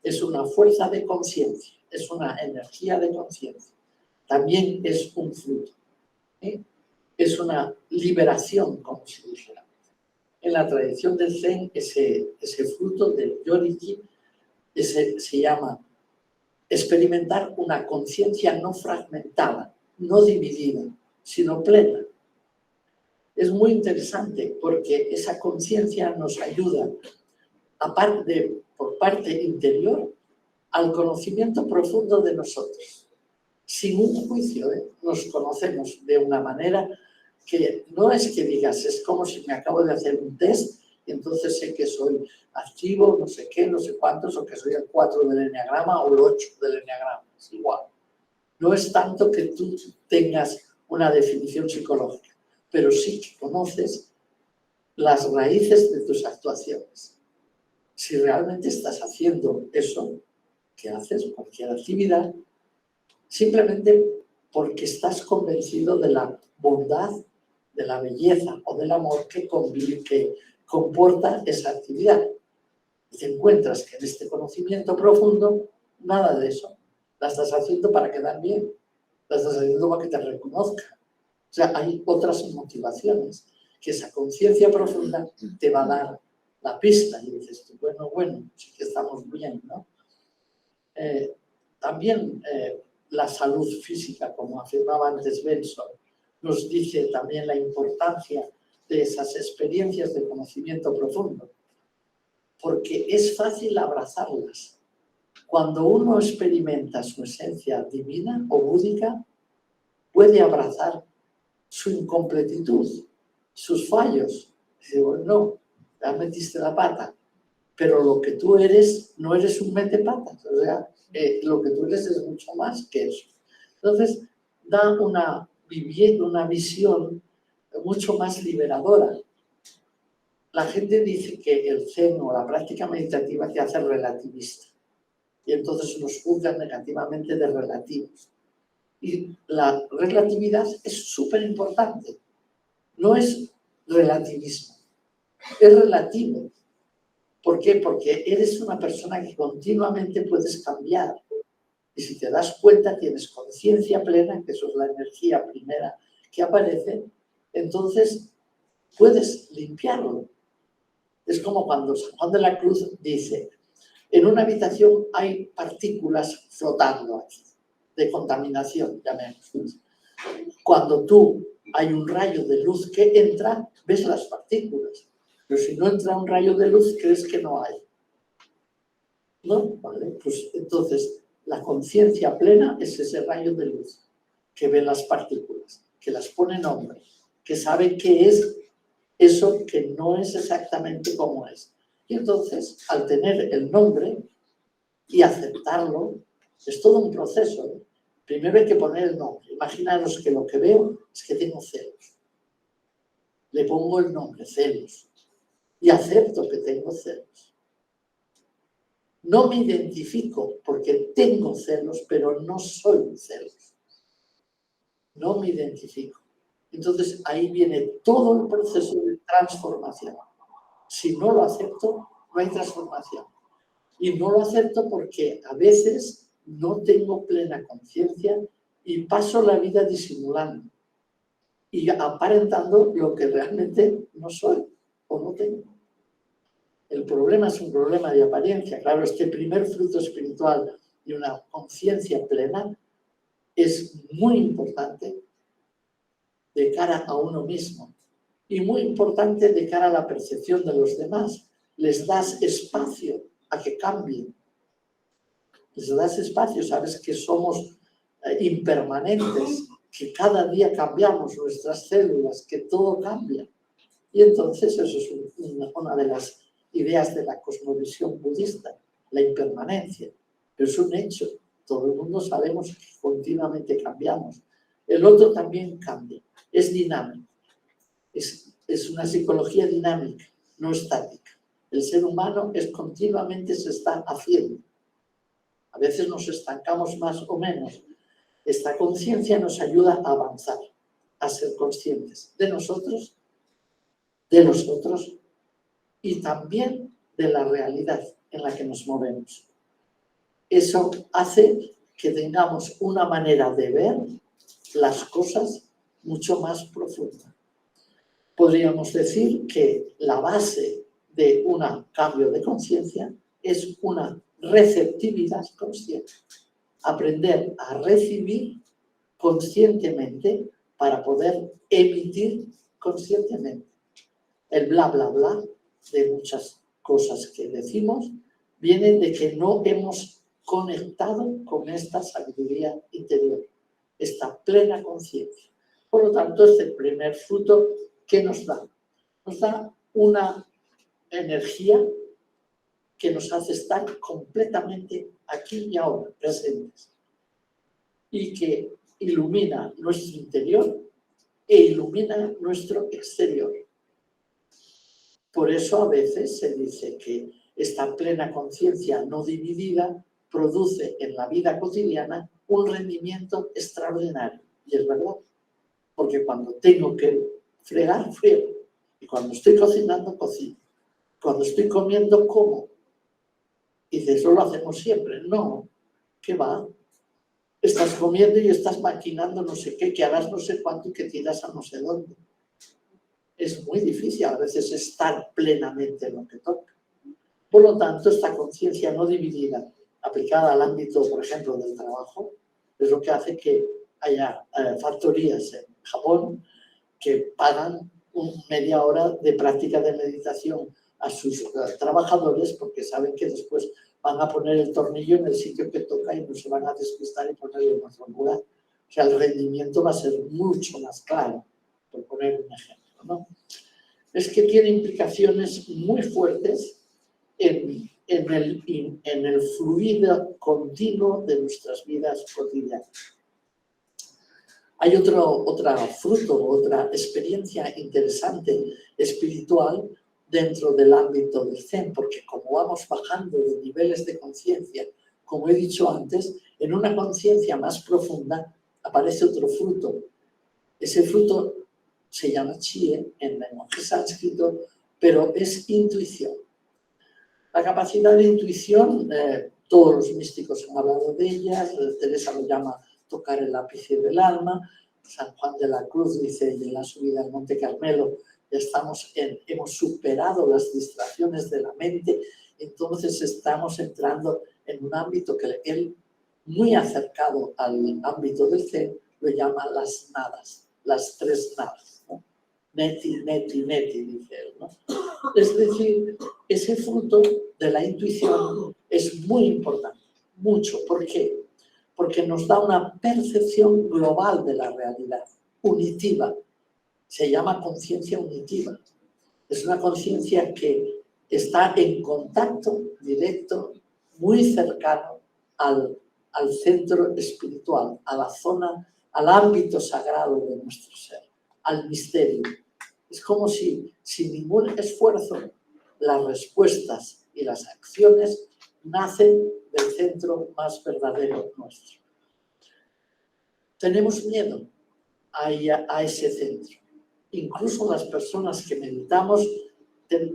es una fuerza de conciencia, es una energía de conciencia. También es un fruto, ¿eh? Es una liberación, como se dijera. En la tradición del Zen, ese fruto del yoriki se llama experimentar una conciencia no fragmentada, no dividida, sino plena. Es muy interesante porque esa conciencia nos ayuda, aparte por parte interior, al conocimiento profundo de nosotros. Sin un juicio, nos conocemos de una manera que no es que digas, es como si me acabo de hacer un test y entonces sé que soy activo, no sé qué, no sé cuántos, o que soy el 4 del enneagrama o el 8 del enneagrama. Es igual. No es tanto que tú tengas una definición psicológica, pero sí que conoces las raíces de tus actuaciones. Si realmente estás haciendo eso que haces, cualquier actividad, simplemente porque estás convencido de la bondad, de la belleza o del amor que comporta esa actividad. Y te encuentras que en este conocimiento profundo, nada de eso. La estás haciendo para quedar bien, la estás haciendo para que te reconozca. O sea, hay otras motivaciones que esa conciencia profunda te va a dar la pista. Y dices tú, bueno, sí que estamos bien, ¿no? También la salud física, como afirmaba antes Benson, nos dice también la importancia de esas experiencias de conocimiento profundo, porque es fácil abrazarlas. Cuando uno experimenta su esencia divina o búdica, puede abrazar su incompletitud, sus fallos. Dice, bueno, ya metiste la pata, pero lo que tú eres, no eres un metepatas, o sea, lo que tú eres es mucho más que eso. Entonces, da una visión mucho más liberadora. La gente dice que el Zen o la práctica meditativa te hace relativista, y entonces nos juzgan negativamente de relativos. Y la relatividad es súper importante. No es relativismo, es relativo. ¿Por qué? Porque eres una persona que continuamente puedes cambiar. Y si te das cuenta, tienes conciencia plena, que eso es la energía primera que aparece, entonces puedes limpiarlo. Es como cuando San Juan de la Cruz dice, en una habitación hay partículas flotando aquí, de contaminación, llamémoslo. Cuando hay un rayo de luz que entra, ves las partículas. Pero si no entra un rayo de luz, crees que no hay. ¿No? ¿Vale? Pues entonces, la conciencia plena es ese rayo de luz que ve las partículas, que las pone nombre, que sabe qué es eso que no es exactamente como es. Y entonces, al tener el nombre y aceptarlo, es todo un proceso, ¿eh? Primero hay que poner el nombre. Imaginaros que lo que veo es que tengo celos. Le pongo el nombre, celos, y acepto que tengo celos. No me identifico porque tengo celos, pero no soy celos. No me identifico. Entonces ahí viene todo el proceso de transformación. Si no lo acepto, no hay transformación. Y no lo acepto porque a veces no tengo plena conciencia y paso la vida disimulando y aparentando lo que realmente no soy o no tengo. El problema es un problema de apariencia. Claro, este primer fruto espiritual de una conciencia plena es muy importante de cara a uno mismo y muy importante de cara a la percepción de los demás. Les das espacio a que cambien. Les das espacio, sabes que somos impermanentes, que cada día cambiamos nuestras células, que todo cambia. Y entonces eso es una de las ideas de la cosmovisión budista, la impermanencia. Pero es un hecho, todo el mundo sabemos que continuamente cambiamos. El otro también cambia, es dinámico, es una psicología dinámica, no estática. El ser humano continuamente se está haciendo. A veces nos estancamos más o menos. Esta conciencia nos ayuda a avanzar, a ser conscientes de nosotros y también de la realidad en la que nos movemos. Eso hace que tengamos una manera de ver las cosas mucho más profunda. Podríamos decir que la base de un cambio de conciencia es una receptividad consciente. Aprender a recibir conscientemente para poder emitir conscientemente. El bla, bla, bla de muchas cosas que decimos viene de que no hemos conectado con esta sabiduría interior, esta plena conciencia. Por lo tanto, este primer fruto, ¿qué nos da? Nos da una energía que nos hace estar completamente aquí y ahora, presentes, y que ilumina nuestro interior e ilumina nuestro exterior. Por eso a veces se dice que esta plena conciencia no dividida produce en la vida cotidiana un rendimiento extraordinario. Y es verdad, porque cuando tengo que fregar, friego. Y cuando estoy cocinando, cocino. Cuando estoy comiendo, como. Y dices, eso lo hacemos siempre. No, ¿qué va? Estás comiendo y estás maquinando no sé qué, que harás no sé cuánto y que tiras a no sé dónde. Es muy difícil a veces estar plenamente en lo que toca. Por lo tanto, esta conciencia no dividida, aplicada al ámbito, por ejemplo, del trabajo, es lo que hace que haya factorías en Japón que pagan media hora de práctica de meditación a sus trabajadores porque saben que después van a poner el tornillo en el sitio que toca y no se van a despistar y ponerlo en otro lugar. O sea, el rendimiento va a ser mucho más claro, por poner un ejemplo, ¿no? Es que tiene implicaciones muy fuertes en el fluido continuo de nuestras vidas cotidianas. Hay otro fruto, otra experiencia interesante espiritual dentro del ámbito del Zen, porque como vamos bajando de niveles de conciencia, como he dicho antes, en una conciencia más profunda aparece otro fruto. Ese fruto se llama Chie en lenguaje sánscrito, pero es intuición. La capacidad de intuición, todos los místicos han hablado de ella, Teresa lo llama tocar el ápice del alma, San Juan de la Cruz dice en la subida al Monte Carmelo, hemos superado las distracciones de la mente, entonces estamos entrando en un ámbito que él, muy acercado al ámbito del Zen, lo llama las nadas, las tres nadas, ¿no? Neti, neti, neti, dice él, ¿no? Es decir, ese fruto de la intuición es muy importante, mucho. ¿Por qué? Porque nos da una percepción global de la realidad, unitiva. Se llama conciencia unitiva. Es una conciencia que está en contacto directo, muy cercano al centro espiritual, a la zona, al ámbito sagrado de nuestro ser, al misterio. Es como si, sin ningún esfuerzo, las respuestas y las acciones nacen del centro más verdadero nuestro. Tenemos miedo a ese centro. Incluso las personas que meditamos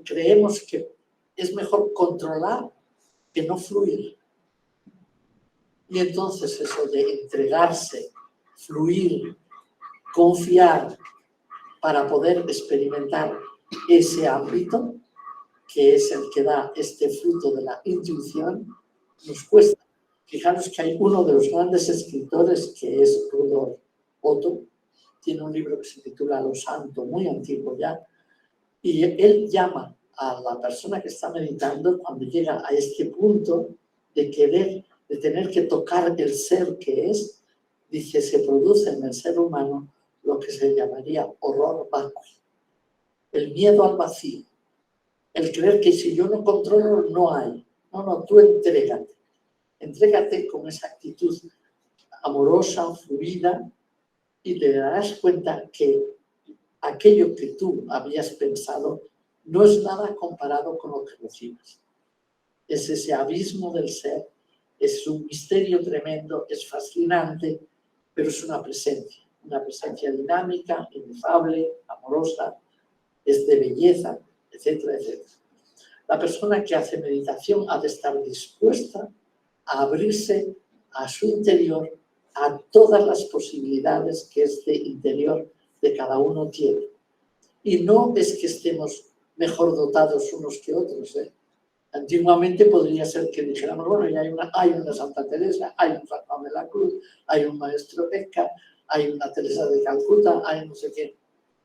creemos que es mejor controlar que no fluir. Y entonces eso de entregarse, fluir, confiar para poder experimentar ese ámbito, que es el que da este fruto de la intuición, nos cuesta. Fijaros que hay uno de los grandes escritores, que es Rudolf Otto, tiene un libro que se titula Lo Santo, muy antiguo ya, y él llama a la persona que está meditando cuando llega a este punto de querer, de tener que tocar el ser que es, dice, se produce en el ser humano lo que se llamaría horror vacuo, el miedo al vacío, el creer que si yo no controlo no hay. No, tú entrégate con esa actitud amorosa, fluida, y te darás cuenta que aquello que tú habías pensado no es nada comparado con lo que recibes. Es ese abismo del ser, es un misterio tremendo, es fascinante, pero es una presencia dinámica, inefable, amorosa, es de belleza, etcétera, etcétera. La persona que hace meditación ha de estar dispuesta a abrirse a su interior, a todas las posibilidades que este interior de cada uno tiene. Y no es que estemos mejor dotados unos que otros, ¿eh? Antiguamente podría ser que dijéramos, bueno, ya hay una Santa Teresa, hay un San Juan de la Cruz, hay un Maestro Eckhart, hay una Teresa de Calcuta, hay no sé qué.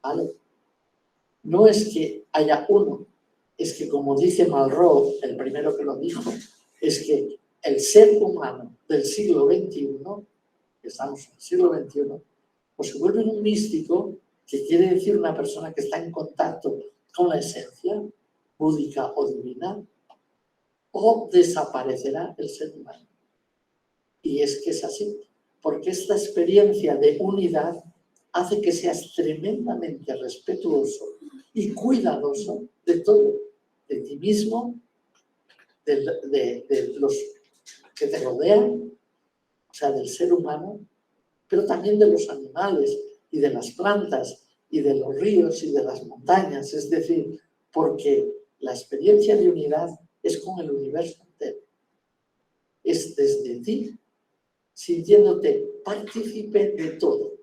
¿Vale? No es que haya uno, es que como dice Malraux, el primero que lo dijo, es que el ser humano del siglo XXI, que estamos en el siglo XXI, pues se vuelve un místico, que quiere decir una persona que está en contacto con la esencia búdica o divina, o desaparecerá el ser humano. Y es que es así, porque esta experiencia de unidad hace que seas tremendamente respetuoso y cuidadoso de todo, de ti mismo, de los que te rodean, o sea, del ser humano, pero también de los animales y de las plantas y de los ríos y de las montañas. Es decir, porque la experiencia de unidad es con el universo entero. Es desde ti, sintiéndote partícipe de todo.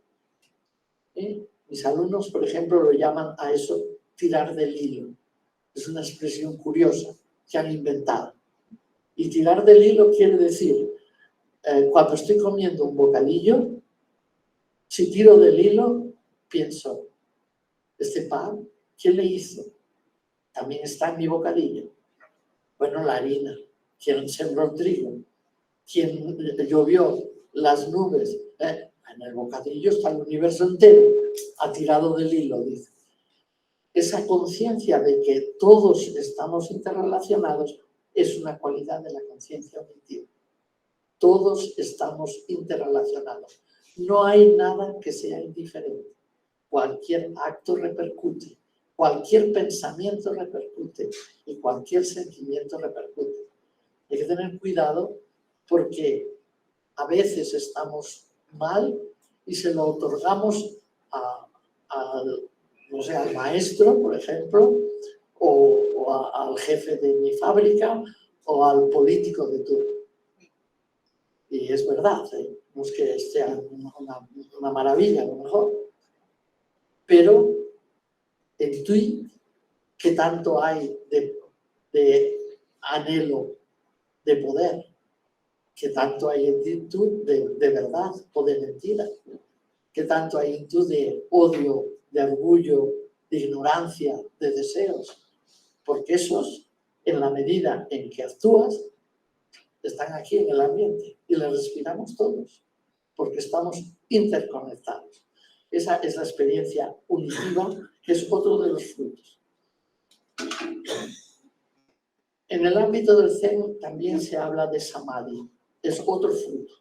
Mis alumnos, por ejemplo, lo llaman a eso tirar del hilo. Es una expresión curiosa que han inventado. Y tirar del hilo quiere decir, cuando estoy comiendo un bocadillo, si tiro del hilo, pienso, este pan, ¿quién le hizo? También está en mi bocadillo. Bueno, la harina. ¿Quién sembró el trigo? ¿Quién llovió las nubes? En el bocadillo está el universo entero, ha tirado del hilo, dice. Esa conciencia de que todos estamos interrelacionados es una cualidad de la conciencia objetiva. Todos estamos interrelacionados. No hay nada que sea indiferente. Cualquier acto repercute, cualquier pensamiento repercute y cualquier sentimiento repercute. Hay que tener cuidado porque a veces estamos mal y se lo otorgamos no sé, al maestro, por ejemplo, o al jefe de mi fábrica o al político de turno. Y es verdad, no es que sea una maravilla a lo mejor, pero en ti qué tanto hay de anhelo de poder, qué tanto hay en ti tú de verdad o de mentira, qué tanto hay en tú de odio, de orgullo, de ignorancia, de deseos, porque esos, en la medida en que actúas, están aquí en el ambiente y los respiramos todos, porque estamos interconectados. Esa es la experiencia unitiva, que es otro de los frutos. En el ámbito del Zen también se habla de Samadhi, es otro fruto.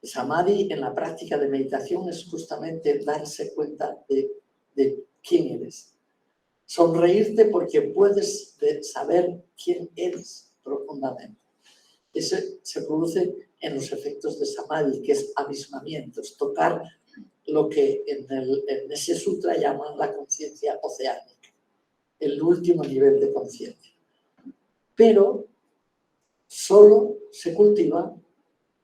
Samadhi en la práctica de meditación es justamente darse cuenta de quién eres. Sonreírte porque puedes saber quién eres profundamente. Eso se produce en los efectos de Samadhi, que es abismamiento, es tocar lo que en ese sutra llaman la conciencia oceánica, el último nivel de conciencia. Pero solo se cultiva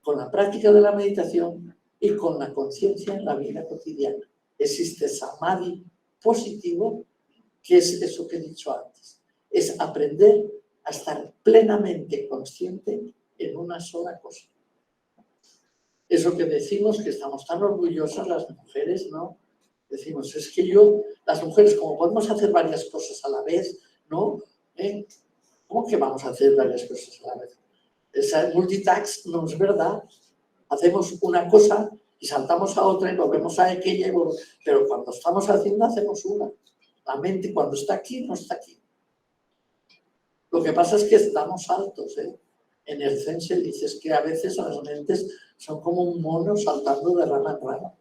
con la práctica de la meditación y con la conciencia en la vida cotidiana. Existe Samadhi positivo, que es eso que he dicho antes, es aprender a estar plenamente consciente en una sola cosa. Eso que decimos que estamos tan orgullosas las mujeres, ¿no? Decimos, es que las mujeres, como podemos hacer varias cosas a la vez, ¿no? ¿Cómo que vamos a hacer varias cosas a la vez? Esa multitask no es verdad. Hacemos una cosa y saltamos a otra y volvemos a aquella, pero cuando estamos haciendo, hacemos una. La mente cuando está aquí, no está aquí. Lo que pasa es que estamos altos, ¿eh? En el Zen se dice que a veces las mentes son como un mono saltando de rama en rama.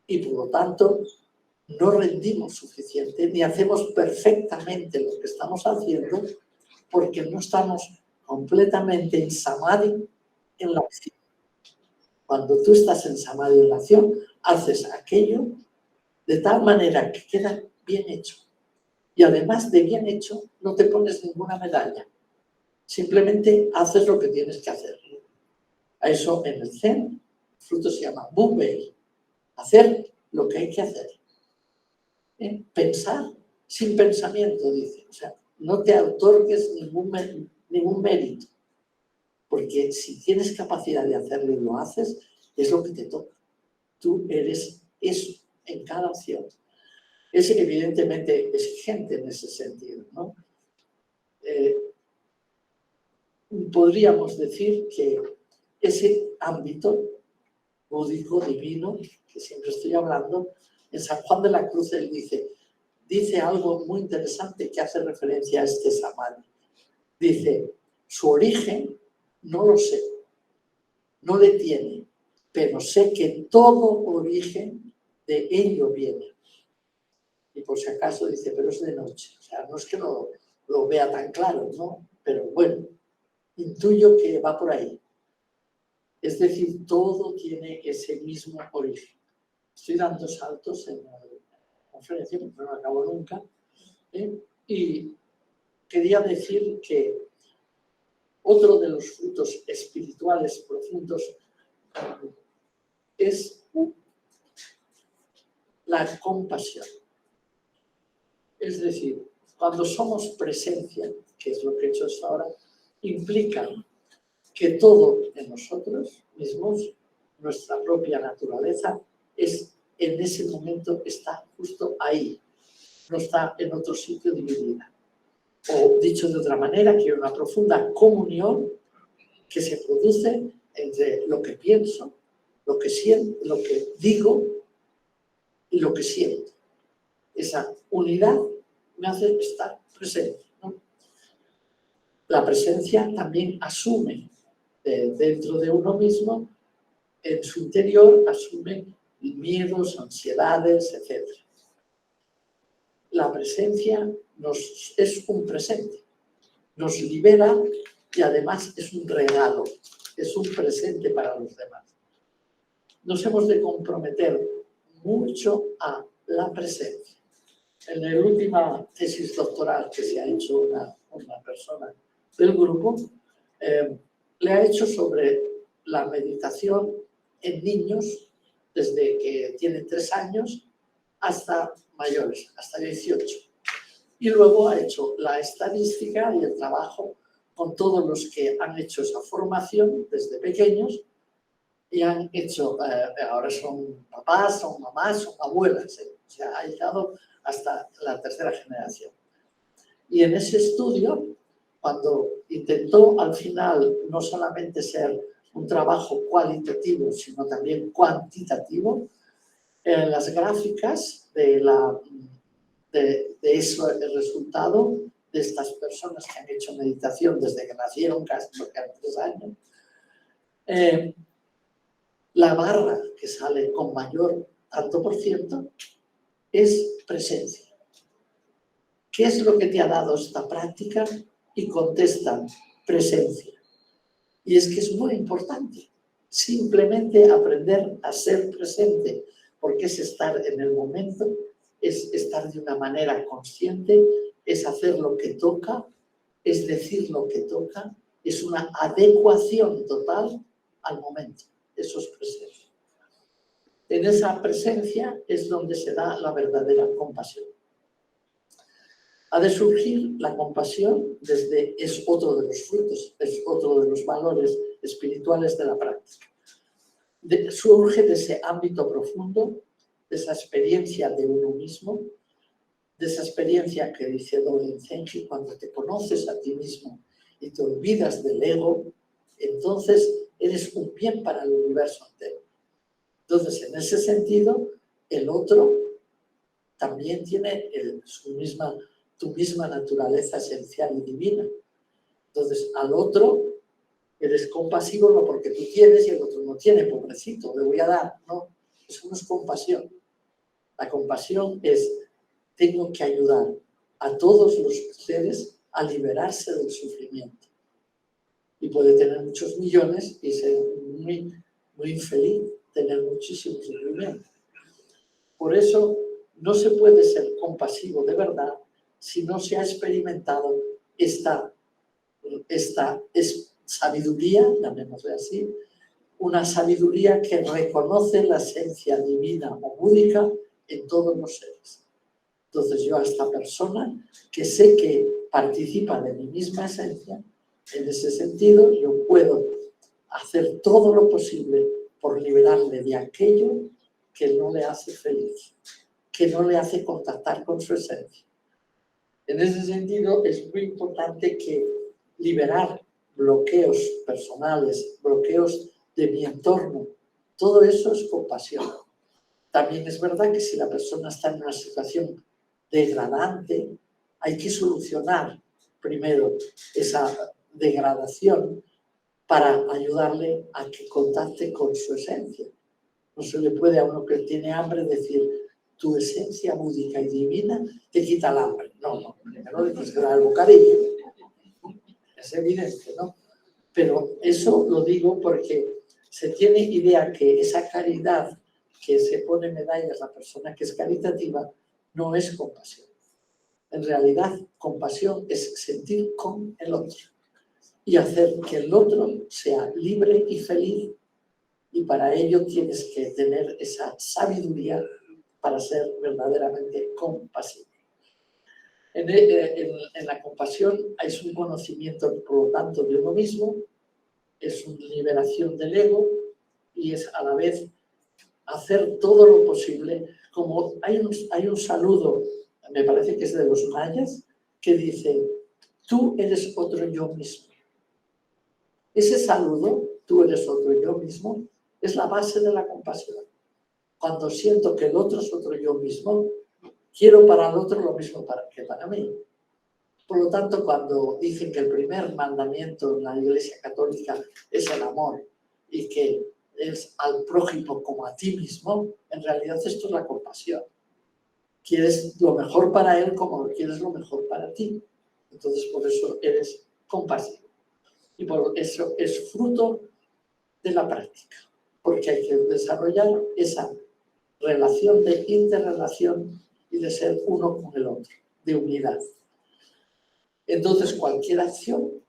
Y por lo tanto, no rendimos suficiente ni hacemos perfectamente lo que estamos haciendo porque no estamos completamente en Samadhi en la acción. Cuando tú estás en Samadhi en la acción, haces aquello de tal manera que queda bien hecho. Y además de bien hecho, no te pones ninguna medalla. Simplemente haces lo que tienes que hacer. A eso en el Zen, el fruto se llama Wu-Wei. Hacer lo que hay que hacer. Pensar sin pensamiento, dice. O sea, no te otorgues ningún mérito. Porque si tienes capacidad de hacerlo y lo haces, es lo que te toca. Tú eres eso en cada acción. Es evidentemente exigente en ese sentido, ¿no? Podríamos decir que ese ámbito búdico, divino, que siempre estoy hablando, en San Juan de la Cruz él dice algo muy interesante que hace referencia a este Samadhi. Dice, su origen no lo sé, no le tiene, pero sé que todo origen de ello viene. Y por si acaso dice, pero es de noche. O sea, no es que lo vea tan claro, ¿no? Pero bueno, intuyo que va por ahí. Es decir, todo tiene ese mismo origen. Estoy dando saltos en la conferencia, porque no acabo nunca. Y quería decir que otro de los frutos espirituales profundos es la compasión. Es decir, cuando somos presencia, que es lo que he hecho hasta ahora, implica que todo en nosotros mismos, nuestra propia naturaleza, en ese momento está justo ahí, no está en otro sitio dividida. O dicho de otra manera, que hay una profunda comunión que se produce entre lo que pienso, lo que siento, lo que digo y lo que siento. Esa unidad me hace estar presente, ¿no? La presencia también asume dentro de uno mismo, en su interior, asume miedos, ansiedades, etc. La presencia es un presente, nos libera y además es un regalo, es un presente para los demás. Nos hemos de comprometer mucho a la presencia. En la última tesis doctoral que se ha hecho una persona del grupo, le ha hecho sobre la meditación en niños desde que tienen 3 años hasta mayores, hasta 18. Y luego ha hecho la estadística y el trabajo con todos los que han hecho esa formación desde pequeños y han hecho, ahora son papás, son mamás, son abuelas, o sea, ha llegado hasta la tercera generación. Y en ese estudio, cuando intentó al final no solamente ser un trabajo cualitativo, sino también cuantitativo, las gráficas de eso, el resultado de estas personas que han hecho meditación desde que nacieron, casi porque eran 3 años, la barra que sale con mayor tanto por ciento es presencia. ¿Qué es lo que te ha dado esta práctica? Y contestan, presencia. Y es que es muy importante, simplemente aprender a ser presente, porque es estar en el momento, es estar de una manera consciente, es hacer lo que toca, es decir lo que toca, es una adecuación total al momento. Eso es presencia. En esa presencia es donde se da la verdadera compasión. Ha de surgir la compasión es otro de los frutos, es otro de los valores espirituales de la práctica. Surge de ese ámbito profundo, de esa experiencia de uno mismo, de esa experiencia que dice Dogen Zenji, cuando te conoces a ti mismo y te olvidas del ego, entonces eres un bien para el universo entero. Entonces, en ese sentido, el otro también tiene tu misma naturaleza esencial y divina. Entonces, al otro eres compasivo no porque tú tienes y el otro no tiene, pobrecito, le voy a dar. No, eso no es compasión. La compasión es, tengo que ayudar a todos los seres a liberarse del sufrimiento. Y puede tener muchos millones y ser muy, muy infeliz, tener muchísimo sufrimiento. Por eso, no se puede ser compasivo de verdad si no se ha experimentado esta sabiduría, llamémosle así, una sabiduría que reconoce la esencia divina o búdica en todos los seres. Entonces yo a esta persona que sé que participa de mi misma esencia, en ese sentido yo puedo hacer todo lo posible por liberarle de aquello que no le hace feliz, que no le hace contactar con su esencia. En ese sentido, es muy importante que liberar bloqueos personales, bloqueos de mi entorno, todo eso es compasión. También es verdad que si la persona está en una situación degradante, hay que solucionar primero esa degradación para ayudarle a que contacte con su esencia. No se le puede a uno que tiene hambre decir, tu esencia búdica y divina te quita el hambre. No, primero le tienes que dar el bocadillo. Es evidente, ¿no? Pero eso lo digo porque se tiene idea que esa caridad que se pone medallas a la persona que es caritativa no es compasión. En realidad, compasión es sentir con el otro y hacer que el otro sea libre y feliz, y para ello tienes que tener esa sabiduría para ser verdaderamente compasivo. En la compasión es un conocimiento, por lo tanto, de uno mismo, es una liberación del ego y es a la vez hacer todo lo posible. Como hay un saludo, me parece que es de los mayas, que dice, tú eres otro yo mismo. Ese saludo, tú eres otro yo mismo, es la base de la compasión. Cuando siento que el otro es otro yo mismo, quiero para el otro lo mismo que para mí. Por lo tanto, cuando dicen que el primer mandamiento en la Iglesia Católica es el amor y que es al prójimo como a ti mismo, en realidad esto es la compasión. Quieres lo mejor para él como quieres lo mejor para ti. Entonces, por eso eres compasivo. Y por eso es fruto de la práctica, porque hay que desarrollar esa relación de interrelación y de ser uno con el otro, de unidad. Entonces, cualquier acción,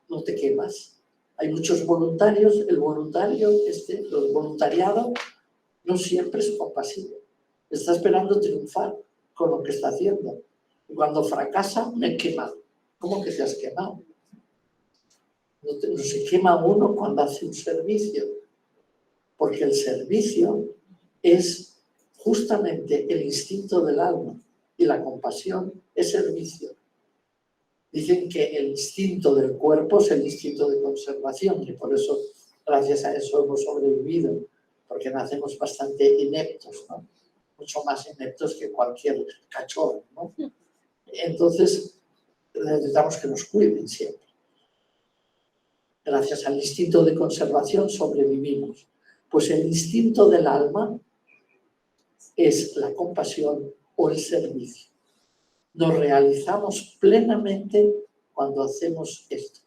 no te quemas. Hay muchos voluntarios, el voluntariado no siempre es compasivo. Está esperando triunfar con lo que está haciendo. Y cuando fracasa, me he quemado. ¿Cómo que te has quemado? No se quema uno cuando hace un servicio, porque el servicio es justamente el instinto del alma y la compasión es servicio. Dicen que el instinto del cuerpo es el instinto de conservación y por eso, gracias a eso, hemos sobrevivido, porque nacemos bastante ineptos, ¿no? Mucho más ineptos que cualquier cachorro, ¿no? Entonces, necesitamos que nos cuiden siempre. Gracias al instinto de conservación sobrevivimos. Pues el instinto del alma es la compasión o el servicio. Nos realizamos plenamente cuando hacemos esto.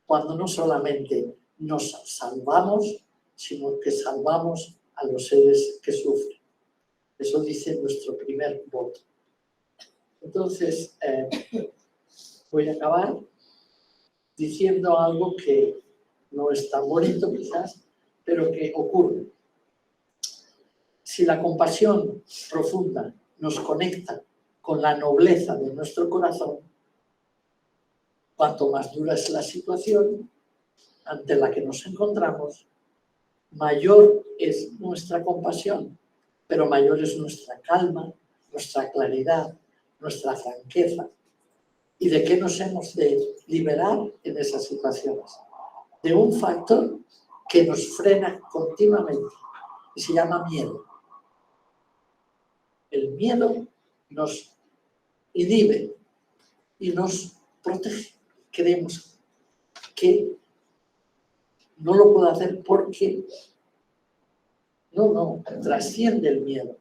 Cuando no solamente nos salvamos, sino que salvamos a los seres que sufren. Eso dice nuestro primer voto. Entonces, voy a acabar diciendo algo que no es tan bonito quizás, pero que ocurre. Si la compasión profunda nos conecta con la nobleza de nuestro corazón, cuanto más dura es la situación ante la que nos encontramos, mayor es nuestra compasión, pero mayor es nuestra calma, nuestra claridad, nuestra franqueza. ¿Y de qué nos hemos de liberar en esas situaciones? De un factor que nos frena continuamente y se llama miedo. El miedo nos inhibe y nos protege. Creemos que no lo puedo hacer porque no, trasciende el miedo.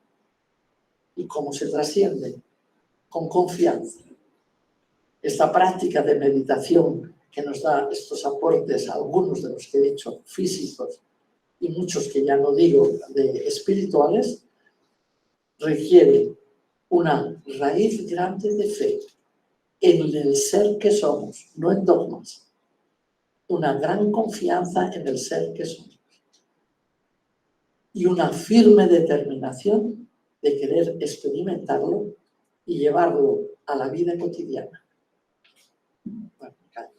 ¿Y cómo se trasciende? Con confianza. Esta práctica de meditación que nos da estos aportes, algunos de los que he dicho, físicos, y muchos que ya no digo, de espirituales, requiere una raíz grande de fe en el ser que somos, no en dogmas. Una gran confianza en el ser que somos. Y una firme determinación de querer experimentarlo y llevarlo a la vida cotidiana. Bueno, callo.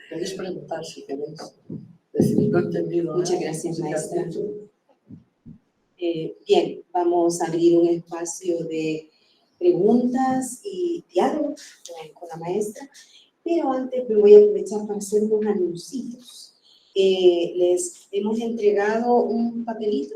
Podéis preguntar si queréis. Decir, no he entendido. Muchas gracias, maestra. Bien, vamos a abrir un espacio de preguntas y diálogo con la maestra, pero antes me voy a aprovechar para hacer unos anuncios. Les hemos entregado un papelito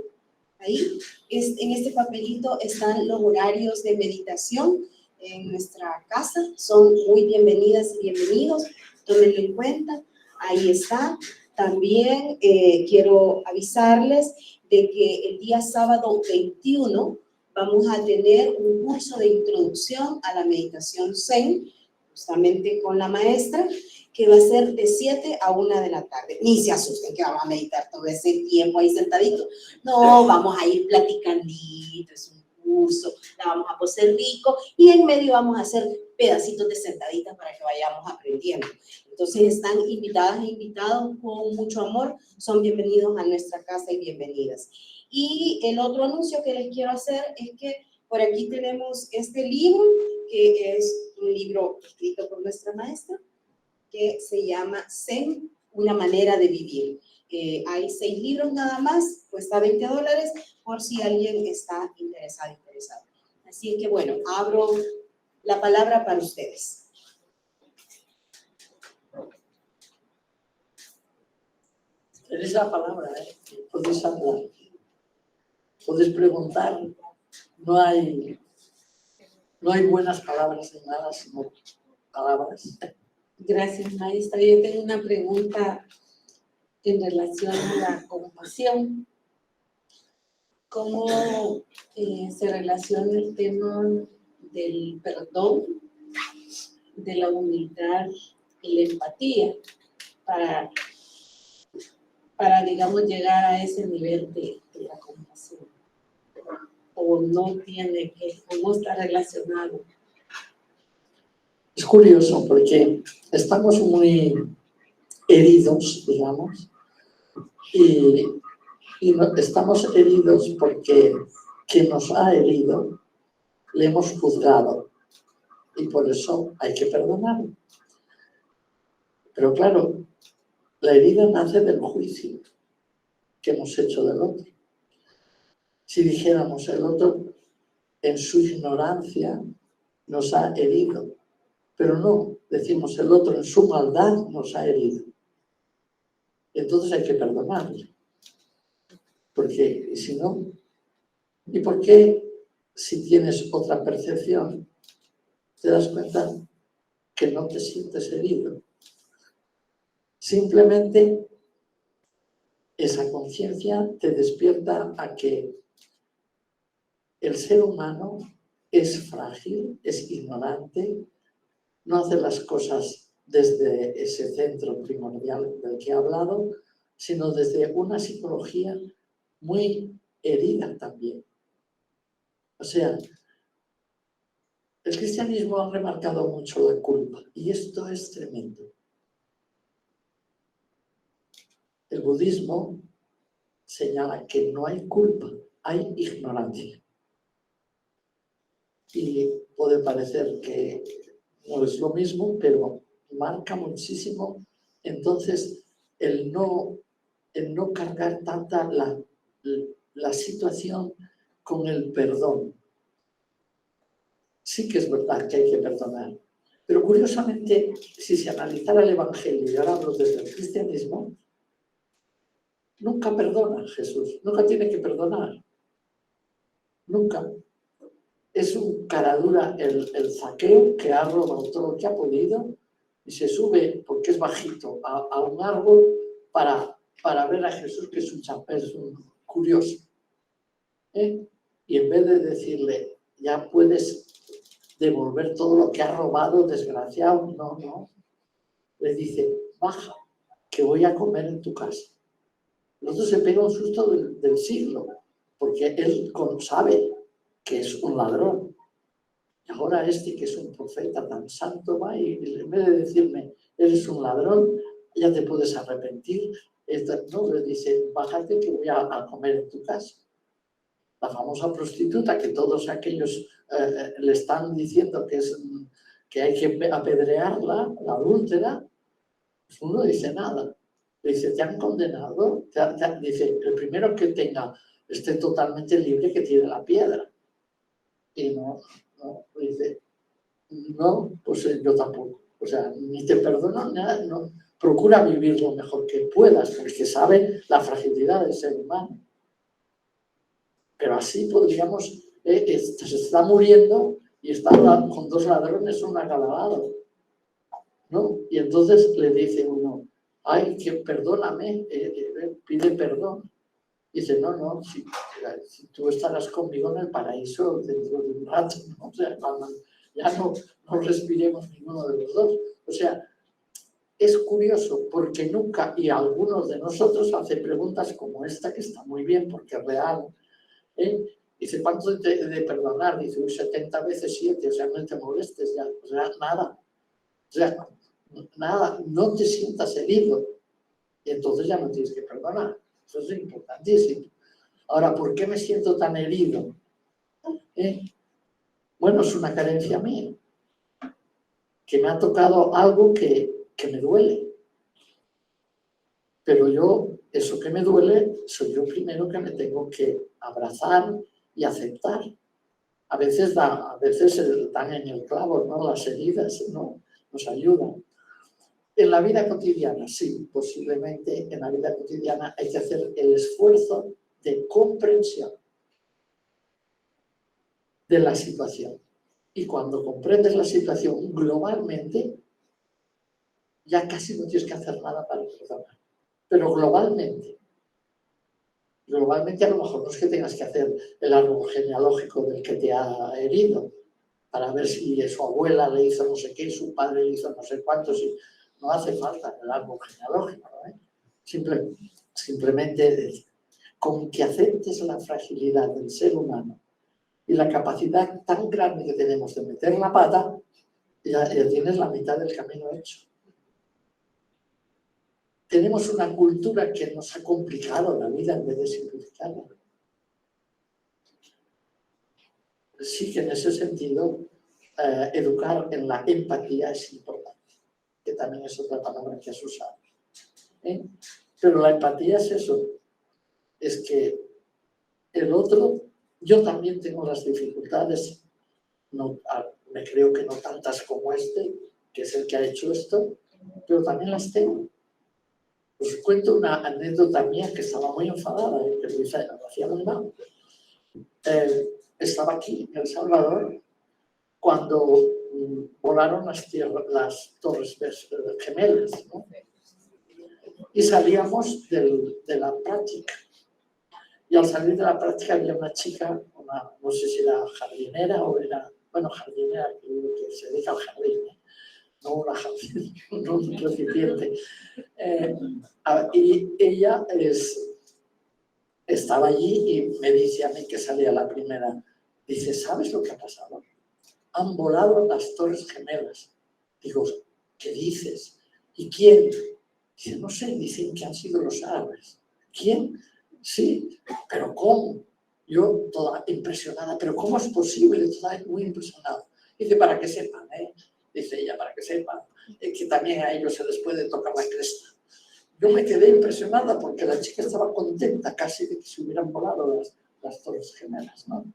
ahí. En este papelito están los horarios de meditación en nuestra casa. Son muy bienvenidas y bienvenidos. Tómenlo en cuenta. Ahí está. También quiero avisarles de que el día sábado 21 vamos a tener un curso de introducción a la meditación Zen, justamente con la maestra, que va a ser de 7 a 1 de la tarde. Ni se asusten que vamos a meditar todo ese tiempo ahí sentadito. No, vamos a ir platicandito, es un curso, la vamos a poner rico y en medio vamos a hacer pedacitos de sentaditas para que vayamos aprendiendo. Entonces están invitadas e invitados con mucho amor, son bienvenidos a nuestra casa y bienvenidas. Y el otro anuncio que les quiero hacer es que por aquí tenemos este libro, que es un libro escrito por nuestra maestra, que se llama Zen, una manera de vivir. Hay 6 libros nada más, cuesta $20 por si alguien está interesado. Así que bueno, abro la palabra para ustedes. Tenéis la palabra, podéis hablar, podéis preguntar. No hay buenas palabras en nada, sino palabras. Gracias, maestra. Yo tengo una pregunta en relación a la compasión. ¿Cómo se relaciona el tema del perdón, de la humildad y la empatía para digamos, llegar a ese nivel de la compasión? ¿O no está relacionado? curioso porque estamos muy heridos, digamos, y estamos heridos porque quien nos ha herido le hemos juzgado y por eso hay que perdonarlo. Pero claro, la herida nace del juicio que hemos hecho del otro. Si dijéramos el otro en su ignorancia nos ha herido, pero no, decimos el otro en su maldad nos ha herido. Entonces hay que perdonarle. Porque si no, ¿y por qué si tienes otra percepción te das cuenta que no te sientes herido? Simplemente esa conciencia te despierta a que el ser humano es frágil, es ignorante, no hace las cosas desde ese centro primordial del que he hablado, sino desde una psicología muy herida también. O sea, el cristianismo ha remarcado mucho la culpa y esto es tremendo. El budismo señala que no hay culpa, hay ignorancia. Y puede parecer que no es lo mismo, pero marca muchísimo entonces el no cargar tanta la situación con el perdón. Sí que es verdad que hay que perdonar, pero curiosamente, si se analizara el Evangelio, y ahora hablo desde el cristianismo, nunca perdona Jesús, nunca tiene que perdonar, nunca. Es un caradura el Zaqueo que ha robado todo lo que ha podido y se sube, porque es bajito, a un árbol para ver a Jesús, que es un curioso. Y en vez de decirle, ya puedes devolver todo lo que has robado, desgraciado, no. Le dice, baja, que voy a comer en tu casa. El otro se pega un susto del siglo, porque él sabe que es un ladrón. Y ahora este, que es un profeta tan santo, va y en vez de decirme, eres un ladrón, ya te puedes arrepentir. No, le dice, bájate que voy a comer en tu casa. La famosa prostituta que todos aquellos le están diciendo que hay que apedrearla, la adúltera, pues uno dice nada. Le dice, ¿te han condenado? Dice, el primero que esté totalmente libre, que tire la piedra. Y no, dice, no, pues yo tampoco. O sea, ni te perdono, nada, no. Procura vivir lo mejor que puedas, porque sabe la fragilidad del ser humano. Pero así podríamos, se está muriendo y está con dos ladrones, uno a cada lado, ¿no? Y entonces le dice uno, ay, que perdóname, pide perdón. Dice, no, si tú estarás conmigo en el paraíso dentro de un rato, ¿no? O sea, ya no respiremos ninguno de los dos. O sea, es curioso porque nunca, y algunos de nosotros hacen preguntas como esta, que está muy bien porque es real. Dice, ¿cuánto de perdonar? Dice, 70 veces 7, o sea, no te molestes ya, o sea, nada. O sea, nada, no te sientas herido. Y entonces ya no tienes que perdonar. Eso es importantísimo. Ahora, ¿por qué me siento tan herido? Bueno, es una carencia mía. Que me ha tocado algo que me duele. Pero yo, eso que me duele, soy yo primero que me tengo que abrazar y aceptar. A veces dan en el clavo, ¿no? Las heridas, ¿no? Nos ayudan. En la vida cotidiana, sí, posiblemente en la vida cotidiana hay que hacer el esfuerzo de comprensión de la situación. Y cuando comprendes la situación globalmente, ya casi no tienes que hacer nada para perdonar. Pero globalmente a lo mejor no es que tengas que hacer el árbol genealógico del que te ha herido, para ver si su abuela le hizo no sé qué, su padre le hizo no sé cuánto, si no hace falta el árbol genealógico, ¿eh? Simplemente con que aceptes la fragilidad del ser humano y la capacidad tan grande que tenemos de meter la pata, ya tienes la mitad del camino hecho. Tenemos una cultura que nos ha complicado la vida en vez de simplificarla. Sí que en ese sentido, educar en la empatía es importante, que también es otra palabra que has usado. Pero la empatía es eso, es que el otro, yo también tengo las dificultades, no, me creo que no tantas como este, que es el que ha hecho esto, pero también las tengo. Os cuento una anécdota mía que estaba muy enfadada, que lo hacía muy mal. Estaba aquí, en El Salvador, cuando volaron las Torres Gemelas, ¿no? Y salíamos de la práctica. Y al salir de la práctica había una chica, no sé si era jardinera o era, bueno, jardinera, que se dedica al jardín, no una jardinera, no un recipiente. Y ella estaba allí y me dice a mí que salía la primera. Dice, ¿sabes lo que ha pasado? Han volado las Torres Gemelas. Digo, ¿qué dices? ¿Y quién? Dice, no sé, dicen que han sido los árabes. ¿Quién? Sí, pero ¿cómo? Yo toda impresionada, pero ¿cómo es posible? Toda muy impresionada. Dice, para que sepan, dice ella, para que sepan, que también a ellos se les puede tocar la cresta. Yo me quedé impresionada porque la chica estaba contenta casi de que se hubieran volado las Torres Gemelas, ¿no?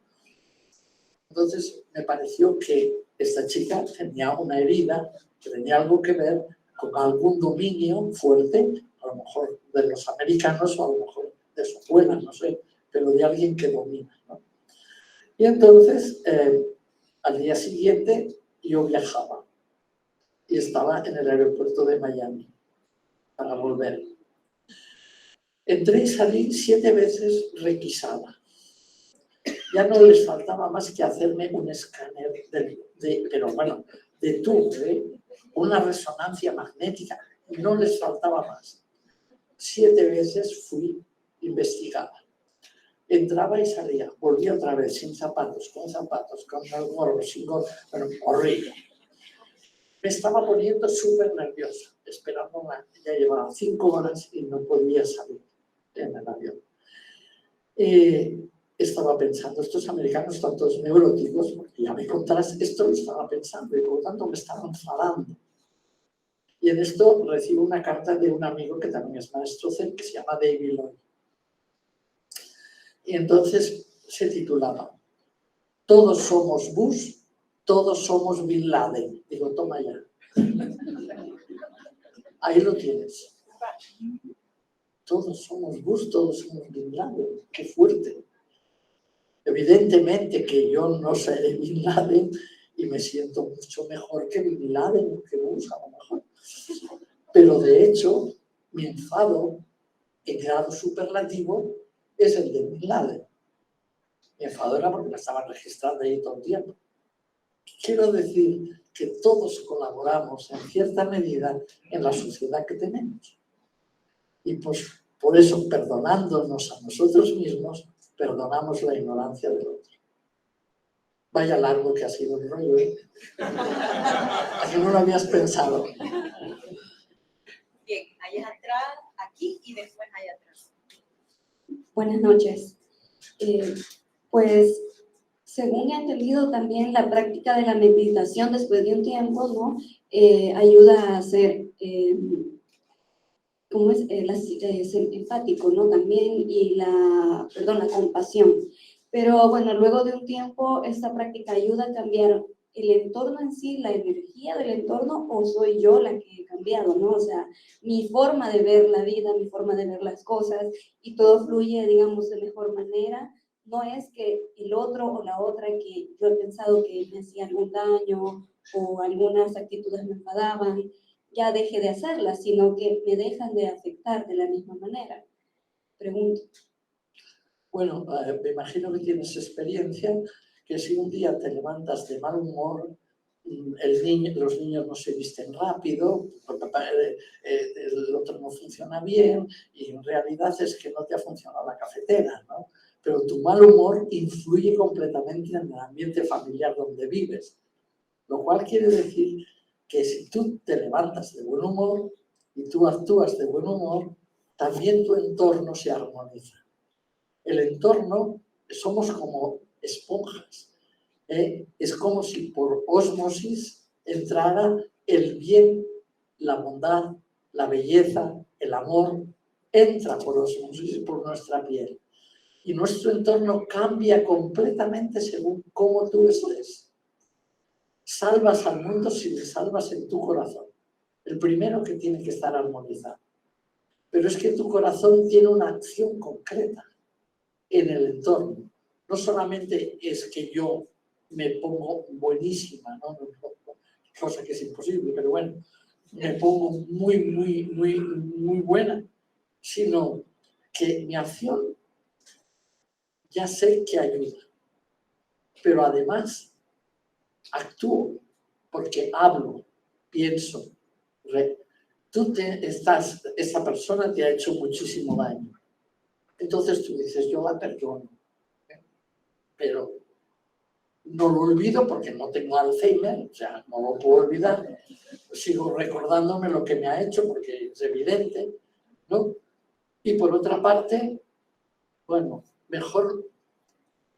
Entonces me pareció que esta chica tenía una herida, que tenía algo que ver con algún dominio fuerte, a lo mejor de los americanos o a lo mejor de su abuela, no sé, pero de alguien que domina, ¿no? Y entonces, al día siguiente, yo viajaba y estaba en el aeropuerto de Miami para volver. Entré y salí 7 veces requisada. Ya no les faltaba más que hacerme un escáner, pero bueno, de tubo, una resonancia magnética, no les faltaba más. 7 veces fui investigada. Entraba y salía, volvía otra vez, sin zapatos, con el gorro, sin gorro, bueno, horrible. Me estaba poniendo súper nerviosa, esperando ya llevaba 5 horas y no podía salir en el avión. Estaba pensando, estos americanos están todos neuróticos, porque ya me contarás, esto lo estaba pensando y por lo tanto me estaba enfadando. Y en esto recibo una carta de un amigo que también es maestro Zen, que se llama David Lloyd. Y entonces se titulaba, todos somos Bush, todos somos Bin Laden. Digo, toma ya. Ahí lo tienes. Todos somos Bush, todos somos Bin Laden. Qué fuerte. Evidentemente que yo no seré Bin Laden y me siento mucho mejor que Bin Laden, que Bush a lo mejor. Pero de hecho, mi enfado en grado superlativo es el de Bin Laden. Mi enfado era porque me estaban registrando ahí todo el tiempo. Quiero decir que todos colaboramos en cierta medida en la sociedad que tenemos. Y pues por eso, perdonándonos a nosotros mismos, perdonamos la ignorancia del otro. Vaya largo que ha sido el rollo, ¿eh? ¿A que no lo habías pensado? Bien, allá atrás, aquí y después allá atrás. Buenas noches. Pues, según he entendido, también la práctica de la meditación después de un tiempo, ¿no? Ayuda a ser, ¿cómo es? Ser empático, ¿no? También, y la compasión. Pero bueno, luego de un tiempo, esta práctica ayuda a cambiar el entorno en sí, la energía del entorno, o soy yo la que he cambiado, ¿no? O sea, mi forma de ver la vida, mi forma de ver las cosas, y todo fluye, digamos, de mejor manera. No es que el otro o la otra que yo he pensado que me hacía algún daño o algunas actitudes me enfadaban, ya deje de hacerlas, sino que me dejan de afectar de la misma manera. Pregunto. Bueno, me imagino que tienes experiencia, que si un día te levantas de mal humor, los niños no se visten rápido, el otro no funciona bien, y en realidad es que no te ha funcionado la cafetera, ¿no? Pero tu mal humor influye completamente en el ambiente familiar donde vives. Lo cual quiere decir que si tú te levantas de buen humor y tú actúas de buen humor, también tu entorno se armoniza. El entorno, somos como esponjas. Es como si por ósmosis entrara el bien, la bondad, la belleza, el amor, entra por ósmosis por nuestra piel. Y nuestro entorno cambia completamente según cómo tú estés. Salvas al mundo si le salvas en tu corazón. El primero que tiene que estar armonizado. Pero es que tu corazón tiene una acción concreta en el entorno. No solamente es que yo me pongo buenísima, ¿no? Cosa que es imposible, pero bueno, me pongo muy buena, sino que mi acción ya sé que ayuda, pero además actúo porque hablo, pienso. Esta persona te ha hecho muchísimo daño. Entonces tú dices, yo la perdono, pero no lo olvido porque no tengo Alzheimer, o sea, no lo puedo olvidar. Sigo recordándome lo que me ha hecho porque es evidente, ¿no? Y por otra parte, bueno, mejor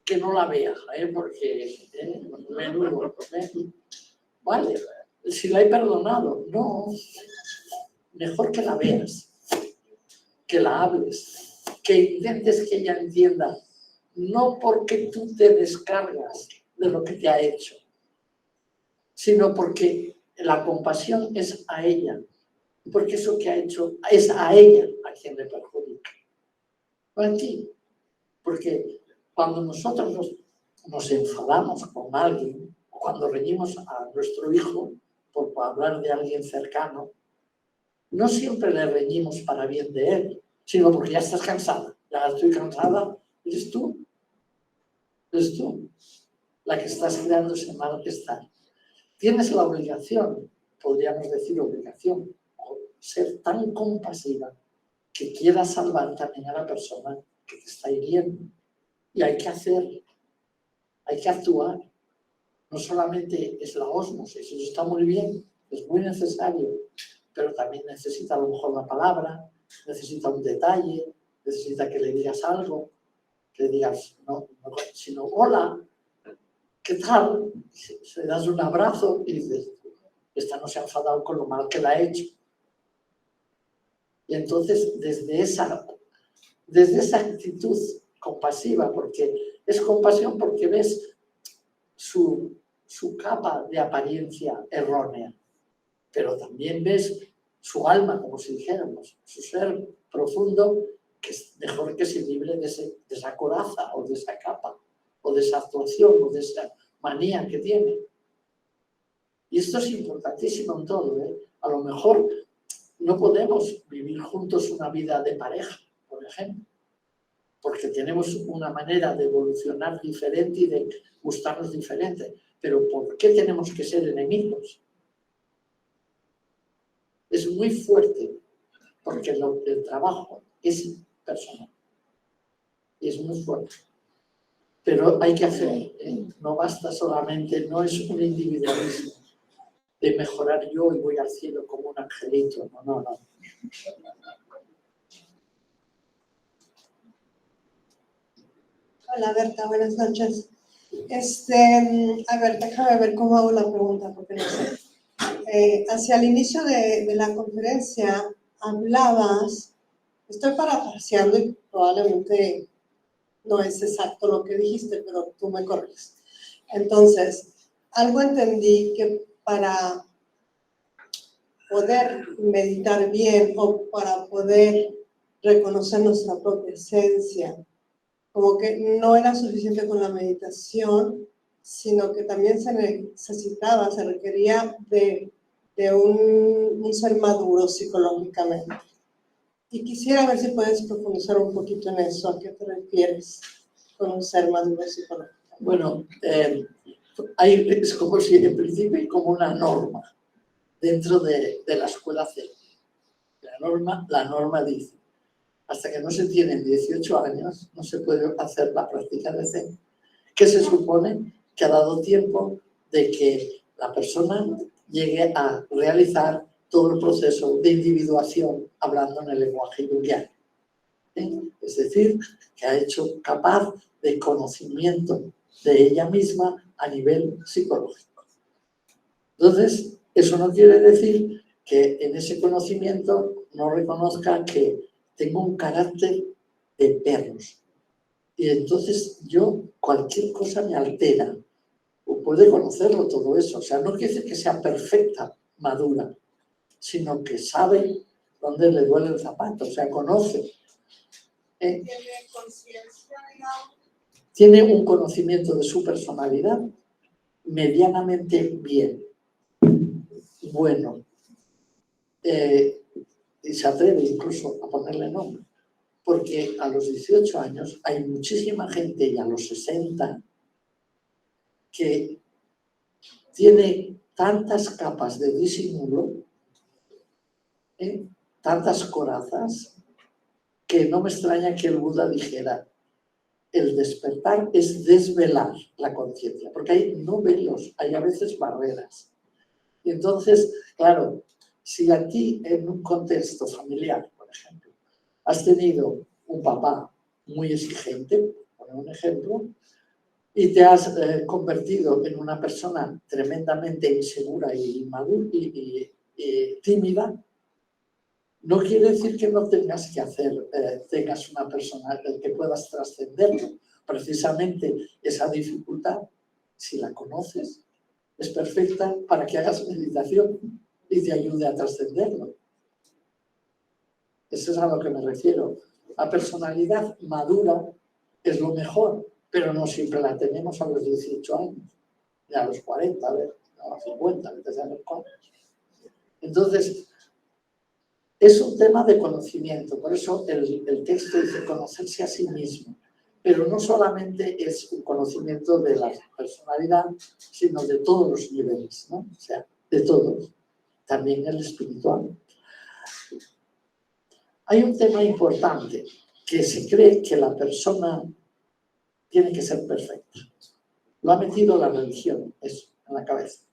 que no la vea, porque menudo, vale, si la he perdonado, no, mejor que la veas, que la hables, que intentes que ella entienda, no porque tú te descargas de lo que te ha hecho, sino porque la compasión es a ella, porque eso que ha hecho es a ella a quien le perjudica, no a ti, porque cuando nosotros nos enfadamos con alguien, cuando reñimos a nuestro hijo, por hablar de alguien cercano, no siempre le reñimos para bien de él, sino porque ya estás cansada, ya estoy cansada, eres tú la que estás creando ese malestar. Tienes la obligación, podríamos decir obligación, ser tan compasiva que quieras salvar también a la persona que te está hiriendo. Y hay que hacer, hay que actuar. No solamente es la ósmosis, eso está muy bien, es muy necesario, pero también necesita a lo mejor la palabra, necesita un detalle, necesita que le digas algo, que le digas, no sino hola, ¿qué tal? Se das un abrazo y dices, esta no se ha enfadado con lo mal que la ha hecho. Y entonces, desde esa actitud compasiva, porque es compasión porque ves su capa de apariencia errónea, pero también ves su alma, como si dijéramos, su ser profundo, que es mejor que se libre de esa coraza o de esa capa, o de esa actuación, o de esa manía que tiene. Y esto es importantísimo en todo, ¿eh? A lo mejor no podemos vivir juntos una vida de pareja, por ejemplo, porque tenemos una manera de evolucionar diferente y de gustarnos diferente. Pero ¿por qué tenemos que ser enemigos? Es muy fuerte, porque el trabajo es personal. Y es muy fuerte. Pero hay que hacer, no basta solamente, no es un individualismo de mejorar yo y voy al cielo como un angelito. No. Hola Berta, buenas noches. A ver, déjame ver cómo hago la pregunta, porque no sé. Hacia el inicio de la conferencia hablabas, estoy parafraseando y probablemente no es exacto lo que dijiste, pero tú me corriges. Entonces, algo entendí que para poder meditar bien o para poder reconocer nuestra propia esencia, como que no era suficiente con la meditación, sino que también se necesitaba, se requería de un ser maduro psicológicamente. Y quisiera ver si puedes profundizar un poquito en eso, ¿a qué te refieres con un ser maduro psicológicamente? Bueno, es como si en principio hay como una norma dentro de la escuela Zen. La norma dice, hasta que no se tienen 18 años, no se puede hacer la práctica de Zen, que se supone que ha dado tiempo de que la persona llegue a realizar todo el proceso de individuación hablando en el lenguaje junguiano. Es decir, que ha hecho capaz de conocimiento de ella misma a nivel psicológico. Entonces, eso no quiere decir que en ese conocimiento no reconozca que tengo un carácter de perros. Y entonces yo, cualquier cosa me altera. O puede conocerlo todo eso. O sea, no quiere decir que sea perfecta, madura, sino que sabe dónde le duele el zapato, o sea, conoce. ¿Tiene conciencia, digamos? Tiene un conocimiento de su personalidad medianamente bien, bueno, y se atreve incluso a ponerle nombre, porque a los 18 años hay muchísima gente, y a los 60, que tiene tantas capas de disimulo, tantas corazas, que no me extraña que el Buda dijera: el despertar es desvelar la conciencia, porque hay no velos, hay a veces barreras. Y entonces, claro, si a ti en un contexto familiar, por ejemplo, has tenido un papá muy exigente, por un ejemplo, y te has convertido en una persona tremendamente insegura y inmadura y tímida, no quiere decir que no tengas que hacer, tengas una persona que puedas trascenderlo. Precisamente esa dificultad, si la conoces, es perfecta para que hagas meditación y te ayude a trascenderlo. Eso es a lo que me refiero. La personalidad madura es lo mejor, pero no siempre la tenemos a los 18 años, ni a los 40, a ver, a los 50, a los 40. Entonces, es un tema de conocimiento, por eso el texto dice conocerse a sí mismo, pero no solamente es un conocimiento de la personalidad, sino de todos los niveles, ¿no? O sea, de todos, también el espiritual. Hay un tema importante, que se cree que la persona tiene que ser perfecta. Lo ha metido la religión, eso, en la cabeza.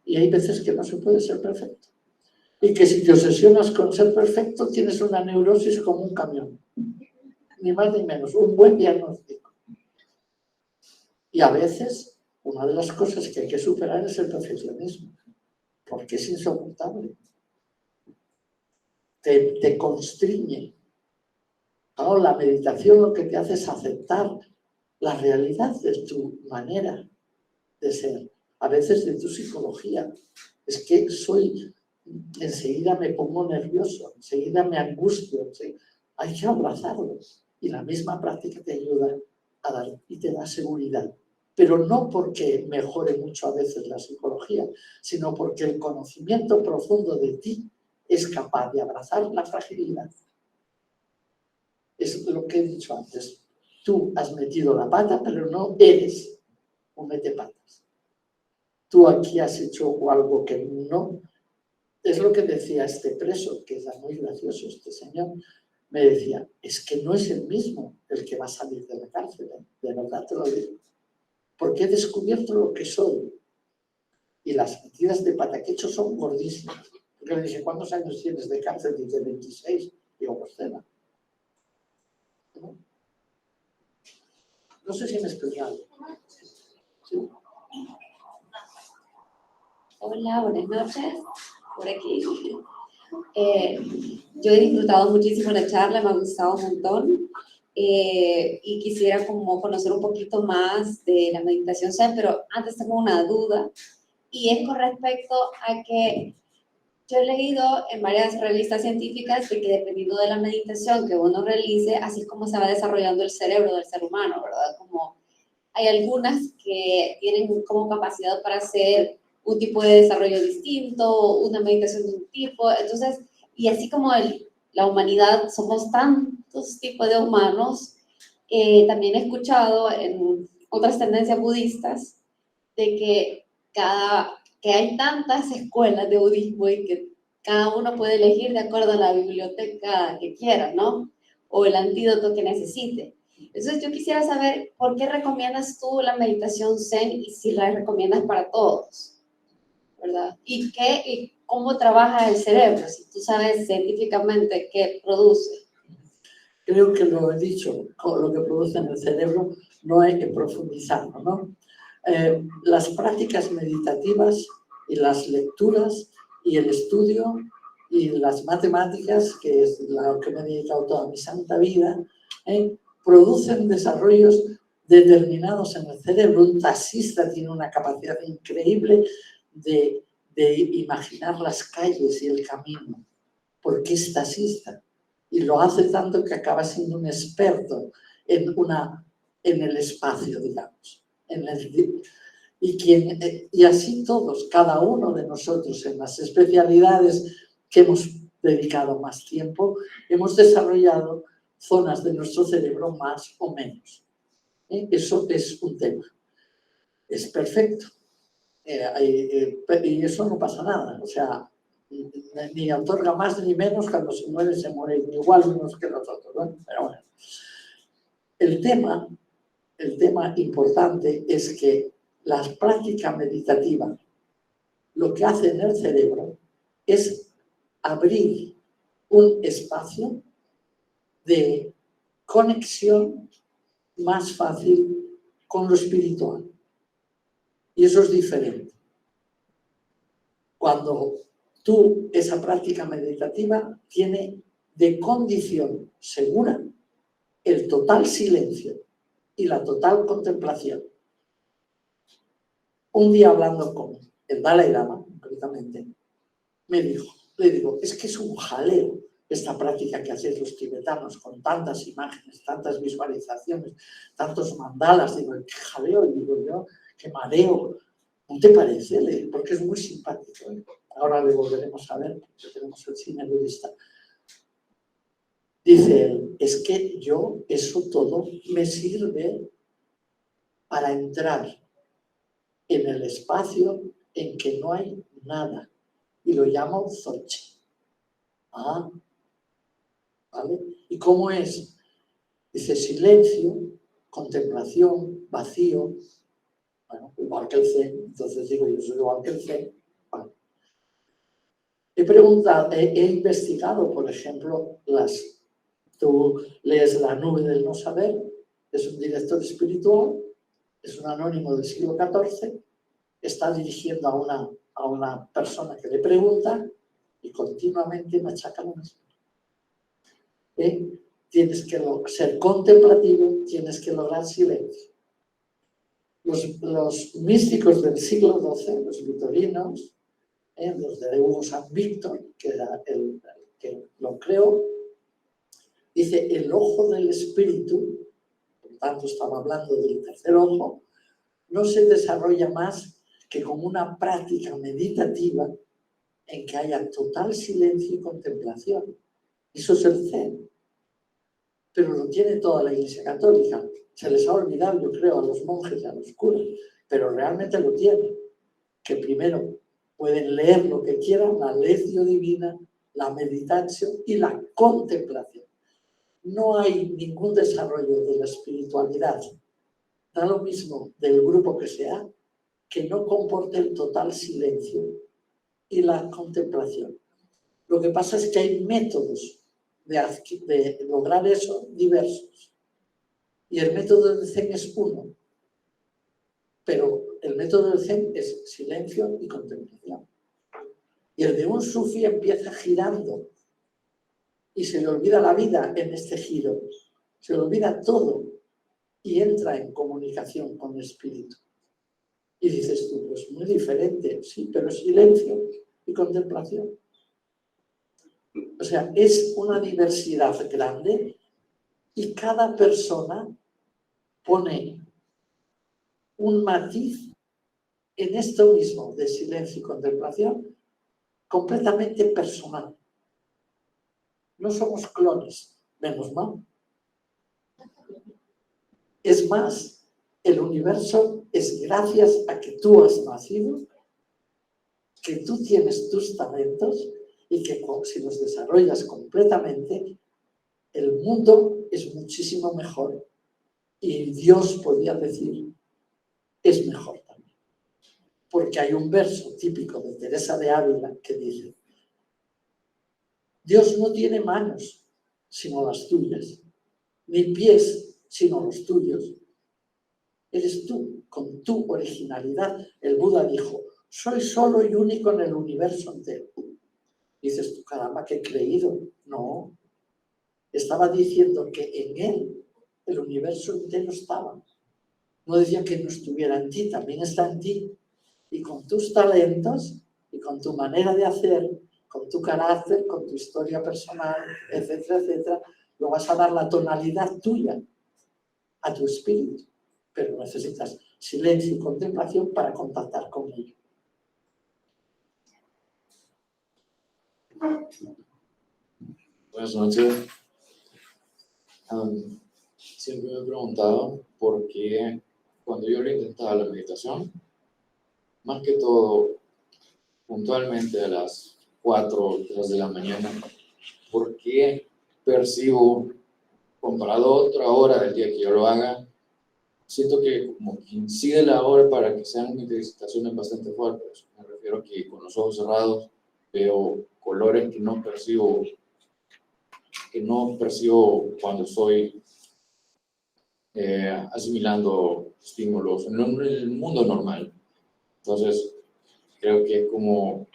Y hay veces que no se puede ser perfecto. Y que si te obsesionas con ser perfecto, tienes una neurosis como un camión. Ni más ni menos, un buen diagnóstico. Y a veces, una de las cosas que hay que superar es el perfeccionismo, porque es insoportable. Te constriñe. Ahora, la meditación lo que te hace es aceptar la realidad de tu manera de ser, a veces de tu psicología. Es que enseguida me pongo nervioso, enseguida me angustio. Hay que abrazarlo. Y la misma práctica te ayuda a dar y te da seguridad. Pero no porque mejore mucho a veces la psicología, sino porque el conocimiento profundo de ti es capaz de abrazar la fragilidad. Es lo que he dicho antes. Tú has metido la pata, pero no eres un metepatas. Tú aquí has hecho algo que no. Es lo que decía este preso, que era muy gracioso este señor. Me decía, es que no es el mismo el que va a salir de la cárcel, ¿eh? De verdad te lo digo. Porque he descubierto lo que soy. Y las metidas de pata que he hecho son gordísimas. Porque le dije, ¿cuántos años tienes de cárcel? Dice, 26. Digo, pues cena. No sé si me he explicado. ¿Sí? Hola, buenas noches. Por aquí. Yo he disfrutado muchísimo la charla, me ha gustado un montón. Y quisiera como conocer un poquito más de la meditación Zen, pero antes tengo una duda. Y es con respecto a que yo he leído en varias revistas científicas de que dependiendo de la meditación que uno realice, así es como se va desarrollando el cerebro del ser humano, ¿verdad? Como hay algunas que tienen como capacidad para hacer un tipo de desarrollo distinto, una meditación de un tipo, entonces, y así como la humanidad, somos tantos tipos de humanos, también he escuchado en otras tendencias budistas de que hay tantas escuelas de budismo y que cada uno puede elegir de acuerdo a la biblioteca que quiera, ¿no? O el antídoto que necesite. Entonces yo quisiera saber por qué recomiendas tú la meditación Zen y si la recomiendas para todos, ¿verdad? Y cómo trabaja el cerebro, si tú sabes científicamente qué produce. Creo que lo he dicho, con lo que produce en el cerebro no hay que profundizarlo, ¿no? Las prácticas meditativas y las lecturas y el estudio y las matemáticas, que es lo que me he dedicado toda mi santa vida, producen desarrollos determinados en el cerebro. Un taxista tiene una capacidad increíble de imaginar las calles y el camino, porque es taxista. Y lo hace tanto que acaba siendo un experto en el espacio, digamos. Y así todos, cada uno de nosotros, en las especialidades que hemos dedicado más tiempo, hemos desarrollado zonas de nuestro cerebro más o menos. Eso es un tema. Es perfecto. Y eso no pasa nada. O sea, ni otorga más ni menos, cuando se muere igual unos que los otros, ¿no? Pero bueno. El tema importante es que la práctica meditativa lo que hace en el cerebro es abrir un espacio de conexión más fácil con lo espiritual. Y eso es diferente. Cuando esa práctica meditativa tiene de condición segura el total silencio y la total contemplación. Un día hablando con el Dalai Lama, concretamente, le digo, es que es un jaleo esta práctica que hacen los tibetanos con tantas imágenes, tantas visualizaciones, tantos mandalas. Digo, qué jaleo, y digo yo, qué mareo. ¿No te parece? Porque es muy simpático. Ahora le volveremos a ver, porque tenemos el cine budista. Dice él, es que eso todo me sirve para entrar en el espacio en que no hay nada. Y lo llamo Zoche. ¿Vale? ¿Y cómo es? Dice silencio, contemplación, vacío. Bueno, igual que el Zen. Entonces digo, yo soy igual que el Zen. Vale. He investigado, por ejemplo, tú lees La nube del no saber, es un director espiritual, es un anónimo del siglo XIV, está dirigiendo a una persona que le pregunta y continuamente machaca lo mismo. Tienes que ser contemplativo, tienes que lograr silencio. Los místicos del siglo XII, los victorinos, los de Hugo San Víctor, que era el que lo creó, dice el ojo del espíritu, por tanto estaba hablando del tercer ojo, no se desarrolla más que como una práctica meditativa en que haya total silencio y contemplación. Eso es el Zen. Pero lo tiene toda la Iglesia Católica. Se les ha olvidado, yo creo, a los monjes y a los curas, pero realmente lo tienen. Que primero pueden leer lo que quieran, la lectio divina, la meditación y la contemplación. No hay ningún desarrollo de la espiritualidad, da lo mismo del grupo que sea, que no comporte el total silencio y la contemplación. Lo que pasa es que hay métodos de lograr eso diversos. Y el método del Zen es uno. Pero el método del Zen es silencio y contemplación. Y el de un sufí empieza girando y se le olvida la vida en este giro. Se le olvida todo y entra en comunicación con el espíritu. Y dices tú, pues muy diferente, sí, pero silencio y contemplación. O sea, es una diversidad grande y cada persona pone un matiz en esto mismo de silencio y contemplación completamente personal. No somos clones, menos mal. Es más, el universo es gracias a que tú has nacido, que tú tienes tus talentos y que si los desarrollas completamente, el mundo es muchísimo mejor Y Dios podía decir, es mejor también. Porque hay un verso típico de Teresa de Ávila que dice, Dios no tiene manos sino las tuyas, ni pies sino los tuyos. Eres tú, con tu originalidad. El Buda dijo, soy solo y único en el universo entero. Dices tú, caramba, qué creído. No, estaba diciendo que en él el universo entero estaba. No decía que no estuviera en ti, también está en ti. Y con tus talentos y con tu manera de hacer, con tu carácter, con tu historia personal, etcétera, etcétera, lo vas a dar la tonalidad tuya a tu espíritu. Pero necesitas silencio y contemplación para contactar con ello. Buenas noches. Siempre me he preguntado por qué cuando yo lo intentaba la meditación, más que todo puntualmente a las 4 o 3 de la mañana, ¿por qué percibo, comparado a otra hora del día que yo lo haga, siento que como que incide la hora para que sean meditaciones bastante fuertes? Me refiero a que con los ojos cerrados veo colores que no percibo cuando estoy asimilando estímulos en el mundo normal. Entonces, creo que es como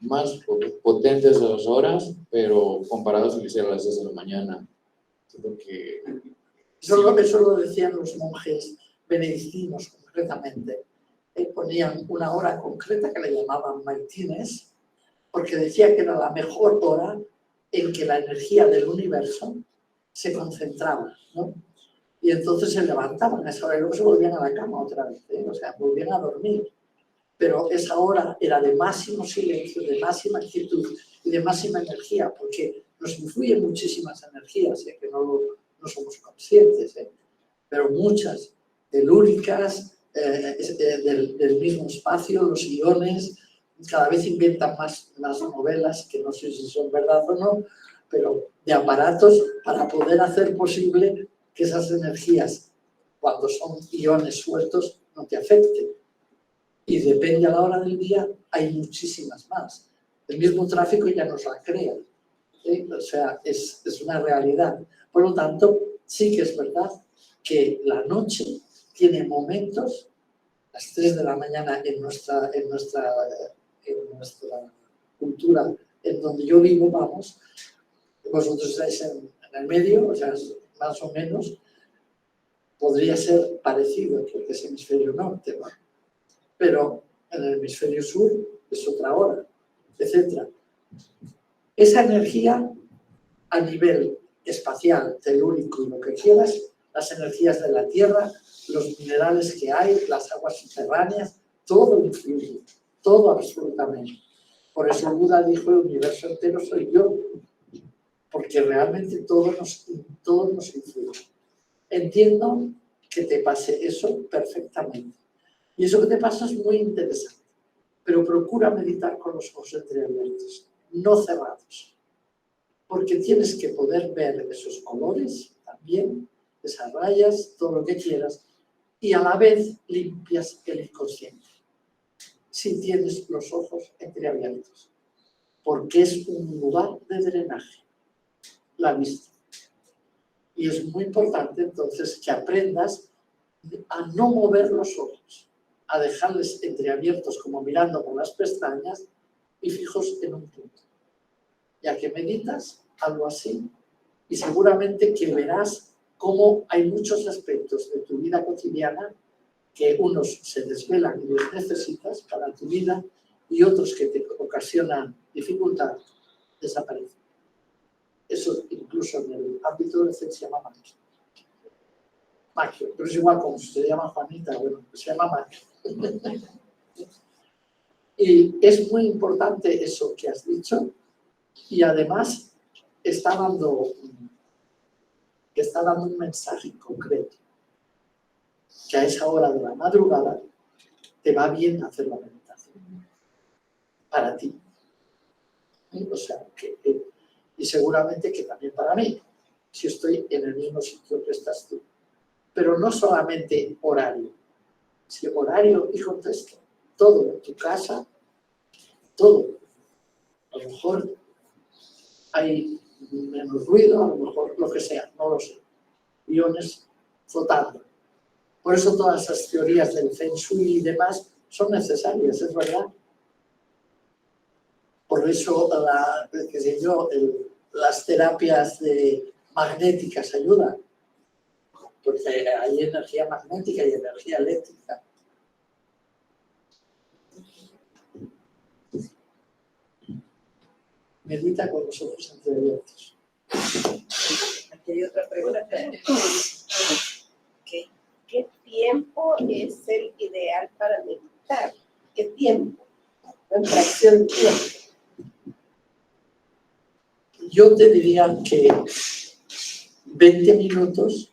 más potentes esas horas, pero comparados a lo que hiciera a las 6 de la mañana. Creo que Eso lo decían los monjes benedictinos concretamente. Ponían una hora concreta que le llamaban maitines, porque decía que era la mejor hora en que la energía del universo se concentraba, ¿no? Y entonces se levantaban a esa hora y luego se volvían a la cama otra vez, o sea, volvían a dormir. Pero esa hora era de máximo silencio, de máxima quietud y de máxima energía, porque nos influyen muchísimas energías, que no somos conscientes, pero muchas, telúricas, del mismo espacio, los iones, cada vez inventan más novelas, que no sé si son verdad o no, pero de aparatos para poder hacer posible que esas energías, cuando son iones sueltos, no te afecten. Y depende a la hora del día, hay muchísimas más. El mismo tráfico ya nos la crea. O sea, es una realidad. Por lo tanto, sí que es verdad que la noche tiene momentos, las 3 de la mañana en nuestra cultura, en donde yo vivo, vamos, vosotros estáis en el medio, o sea, más o menos, podría ser parecido, porque es hemisferio norte, ¿no? Pero en el hemisferio sur es otra hora, etc. Esa energía a nivel espacial, telúrico y lo que quieras, las energías de la Tierra, los minerales que hay, las aguas subterráneas, todo influye, todo absolutamente. Por eso Buda dijo, el universo entero soy yo, porque realmente todo nos influye. Entiendo que te pase eso perfectamente. Y eso que te pasa es muy interesante, pero procura meditar con los ojos entreabiertos, no cerrados, porque tienes que poder ver esos colores también, esas rayas, todo lo que quieras, y a la vez limpias el inconsciente, si tienes los ojos entreabiertos, porque es un lugar de drenaje, la vista. Y es muy importante entonces que aprendas a no mover los ojos, a dejarles entreabiertos como mirando con las pestañas y fijos en un punto. Ya que meditas algo así y seguramente que verás cómo hay muchos aspectos de tu vida cotidiana que unos se desvelan y los necesitas para tu vida y otros que te ocasionan dificultad desaparecen. Eso incluso en el ámbito del Zen se llama magia. Magia, pero es igual como se llama Juanita, bueno, se llama magia. Y es muy importante eso que has dicho y además está dando un mensaje concreto que a esa hora de la madrugada te va bien hacer la meditación para ti. O sea, y seguramente que también para mí, si estoy en el mismo sitio que estás tú. pero no solamente horario, sino horario y contexto. Todo, en tu casa, todo. A lo mejor hay menos ruido, a lo mejor lo que sea, no lo sé. Iones flotando. Por eso todas esas teorías del Feng Shui y demás son necesarias, es verdad. Por eso las terapias magnéticas ayudan, porque hay energía magnética y energía eléctrica. Medita con los ojos entreabiertos. Aquí hay otra pregunta. ¿Qué tiempo es el ideal para meditar? ¿Qué tiempo? En fracción de tiempo. Yo te diría que 20 minutos,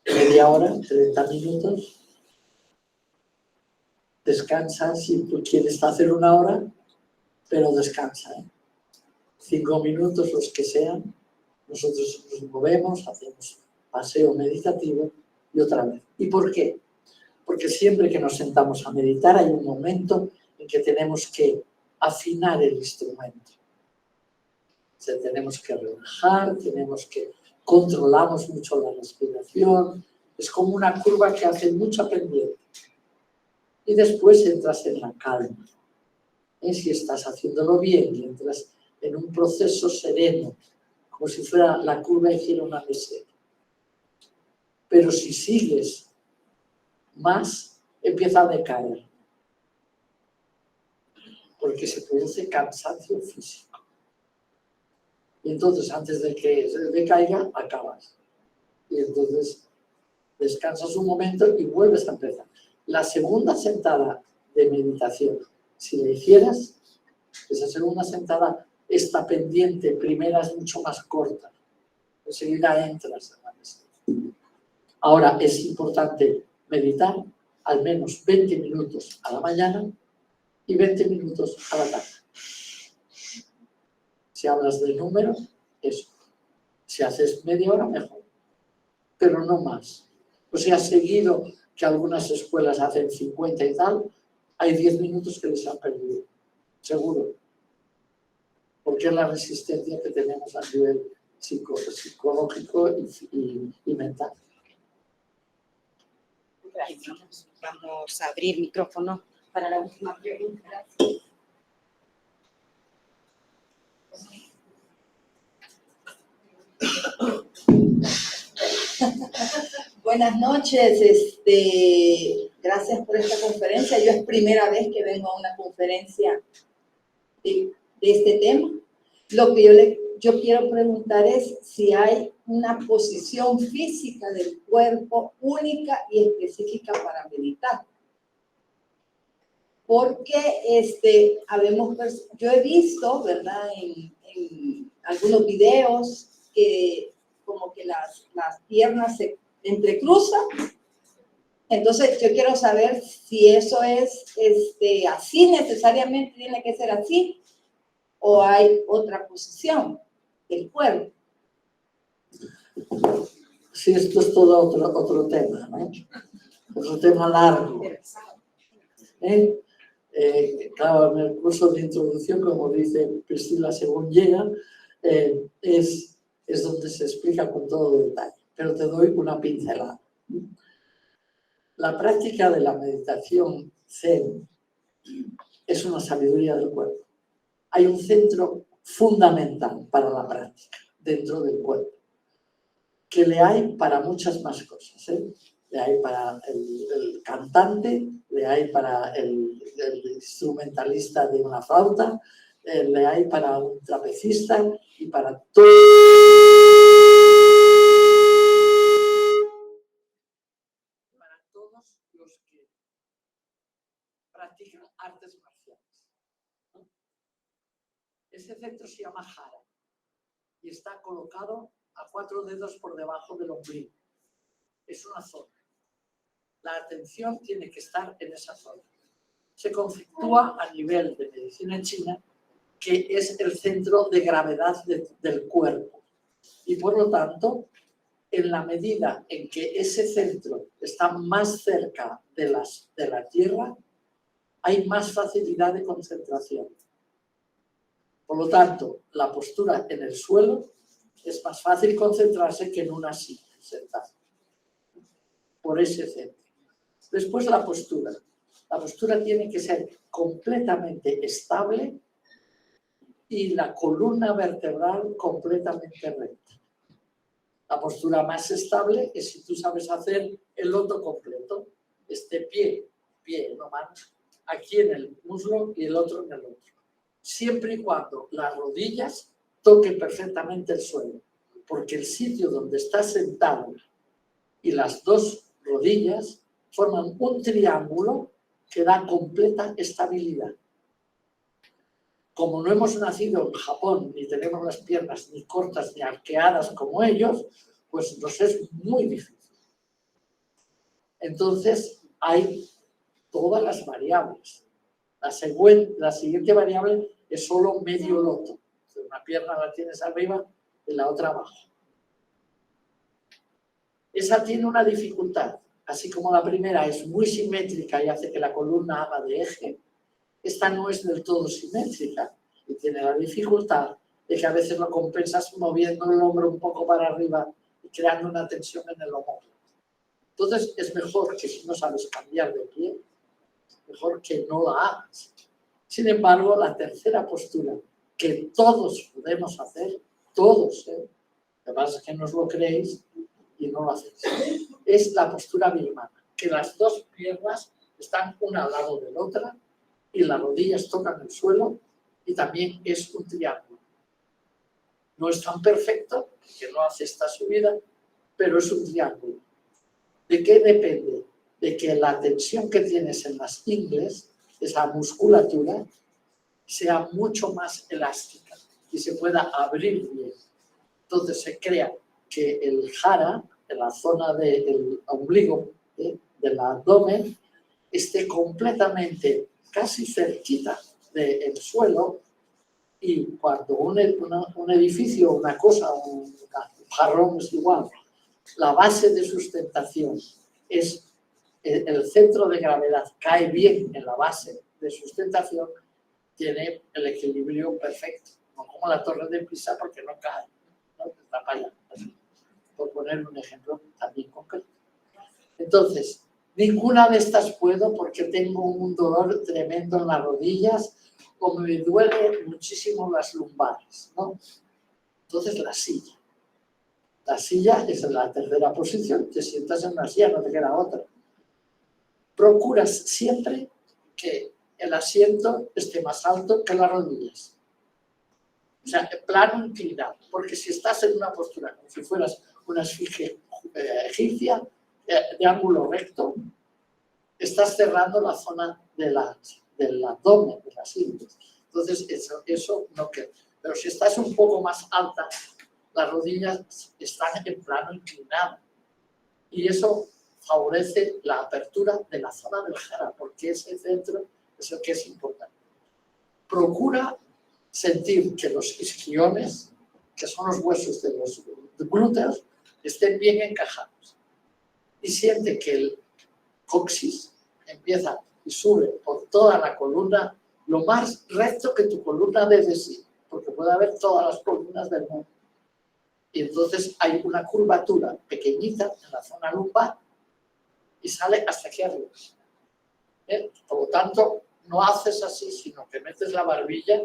media hora, 30 minutos. Descansa si tú quieres hacer una hora, pero descansa. 5 minutos, los que sean. Nosotros nos movemos, hacemos paseo meditativo y otra vez. ¿Y por qué? Porque siempre que nos sentamos a meditar hay un momento en que tenemos que afinar el instrumento. O sea, tenemos que relajar, controlamos mucho la respiración. Es como una curva que hace mucha pendiente. Y después entras en la calma. Si estás haciéndolo bien y entras en un proceso sereno, como si fuera la curva hiciera una meseta. Pero si sigues más, empieza a decaer. Porque se produce cansancio físico. Y entonces, antes de que se decaiga, acabas. Y entonces descansas un momento y vuelves a empezar. La segunda sentada de meditación, si la hicieras, esa segunda sentada, esta pendiente primera es mucho más corta. Enseguida entras en la mesa. Ahora, es importante meditar al menos 20 minutos a la mañana y 20 minutos a la tarde. Si hablas de número, eso. Si haces media hora, mejor. Pero no más. O sea, seguido que algunas escuelas hacen 50 y tal, hay 10 minutos que les han perdido. Seguro. Porque es la resistencia que tenemos a nivel psicológico y mental. Gracias. Vamos a abrir micrófono para la última pregunta. Buenas noches, gracias por esta conferencia. Yo es primera vez que vengo a una conferencia de este tema. Lo que yo quiero preguntar es si hay una posición física del cuerpo única y específica para meditar. Porque yo he visto, ¿verdad?, en algunos videos que como que las piernas se entrecruzan. Entonces yo quiero saber si eso es así, necesariamente tiene que ser así, o hay otra posición del cuerpo. Sí, esto es todo otro tema, ¿no? Otro tema largo. Claro, en el curso de introducción, como dice Priscila, según llega, es donde se explica con todo detalle. Pero te doy una pincelada. La práctica de la meditación Zen es una sabiduría del cuerpo. Hay un centro fundamental para la práctica dentro del cuerpo, que le hay para muchas más cosas. Le hay para el cantante, le hay para el instrumentalista de una flauta, le hay para un trapecista y para todo. Para todos los que practican artes marciales. Ese centro se llama Hara y está colocado a 4 dedos por debajo del ombligo. Es una zona. La atención tiene que estar en esa zona. Se conflictúa a nivel de medicina china que es el centro de gravedad del cuerpo. Y por lo tanto, en la medida en que ese centro está más cerca de la tierra, hay más facilidad de concentración. Por lo tanto, la postura en el suelo es más fácil concentrarse que en una silla sentada, por ese centro. Después la postura. La postura tiene que ser completamente estable y la columna vertebral completamente recta. La postura más estable es si tú sabes hacer el loto completo, este pie, no manos, aquí en el muslo y el otro en el otro. Siempre y cuando las rodillas toquen perfectamente el suelo, porque el sitio donde estás sentado y las dos rodillas forman un triángulo que da completa estabilidad. Como no hemos nacido en Japón, ni tenemos las piernas ni cortas ni arqueadas como ellos, pues nos es muy difícil. Entonces, hay todas las variables. La siguiente variable es solo medio loto. Una pierna la tienes arriba y la otra abajo. Esa tiene una dificultad. Así como la primera es muy simétrica y hace que la columna haga de eje, esta no es del todo simétrica y tiene la dificultad de que a veces lo compensas moviendo el hombro un poco para arriba y creando una tensión en el omóplato. Entonces es mejor que si no sabes cambiar de pie, mejor que no la hagas. Sin embargo, la tercera postura que todos podemos hacer, todos, lo que pasa es que no os lo creéis y no lo hacéis, es la postura birmana, que las dos piernas están una al lado de la otra y las rodillas tocan el suelo y también es un triángulo. No es tan perfecto, que no hace esta subida, pero es un triángulo. ¿De qué depende? De que la tensión que tienes en las ingles, esa musculatura, sea mucho más elástica y se pueda abrir bien. Entonces se crea que el jara, en la zona del ombligo, del abdomen, esté completamente casi cerquita del suelo y cuando un edificio, una cosa, un jarrón es igual, la base de sustentación es el centro de gravedad, cae bien en la base de sustentación, tiene el equilibrio perfecto, no como la torre de Pisa porque no cae, ¿no? Está para allá, por poner un ejemplo también concreto. Entonces, ninguna de estas puedo porque tengo un dolor tremendo en las rodillas o me duele muchísimo las lumbares, ¿no? Entonces, la silla. La silla es en la tercera posición, te sientas en una silla, no te queda otra. Procuras siempre que el asiento esté más alto que las rodillas. O sea, plano inclinado, porque si estás en una postura como si fueras una esfinge egipcia, de ángulo recto, estás cerrando la zona del abdomen, de las ingles. Entonces, eso no queda. Pero si estás un poco más alta, las rodillas están en plano inclinado. Y eso favorece la apertura de la zona del jara, porque ese centro es el que es importante. Procura sentir que los isquiones, que son los huesos de los glúteos, estén bien encajados. Y siente que el coxis empieza y sube por toda la columna lo más recto que tu columna debe ser, porque puede haber todas las columnas del mundo. Y entonces hay una curvatura pequeñita en la zona lumbar y sale hasta aquí arriba. Por lo tanto, no haces así, sino que metes la barbilla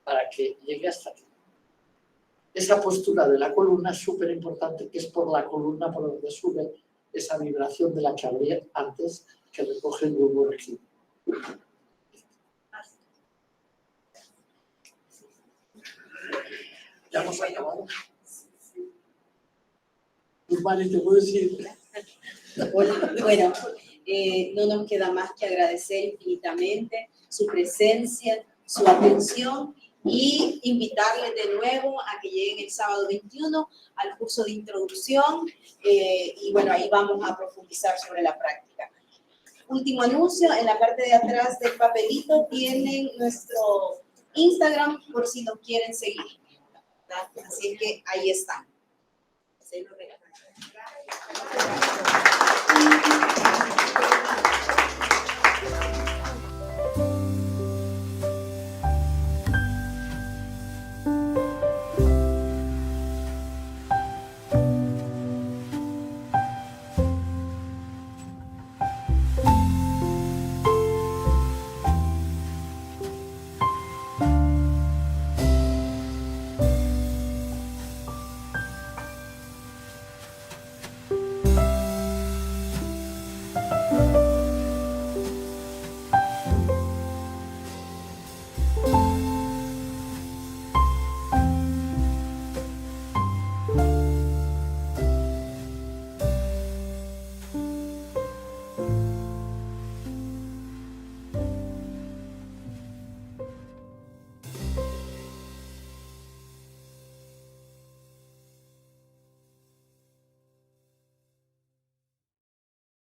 para que llegue hasta aquí. Esa postura de la columna es súper importante, que es por la columna por donde sube esa vibración de la que hablé antes, que recoge el bulbo regido. Ya hemos acabado. Mari, te puedo decir. Bueno, no nos queda más que agradecer infinitamente su presencia, su atención y invitarles de nuevo a que lleguen el sábado 21 al curso de introducción y bueno, ahí vamos a profundizar sobre la práctica. Último anuncio, en la parte de atrás del papelito tienen nuestro Instagram por si nos quieren seguir, ¿verdad? Así que ahí están. Se lo regalamos.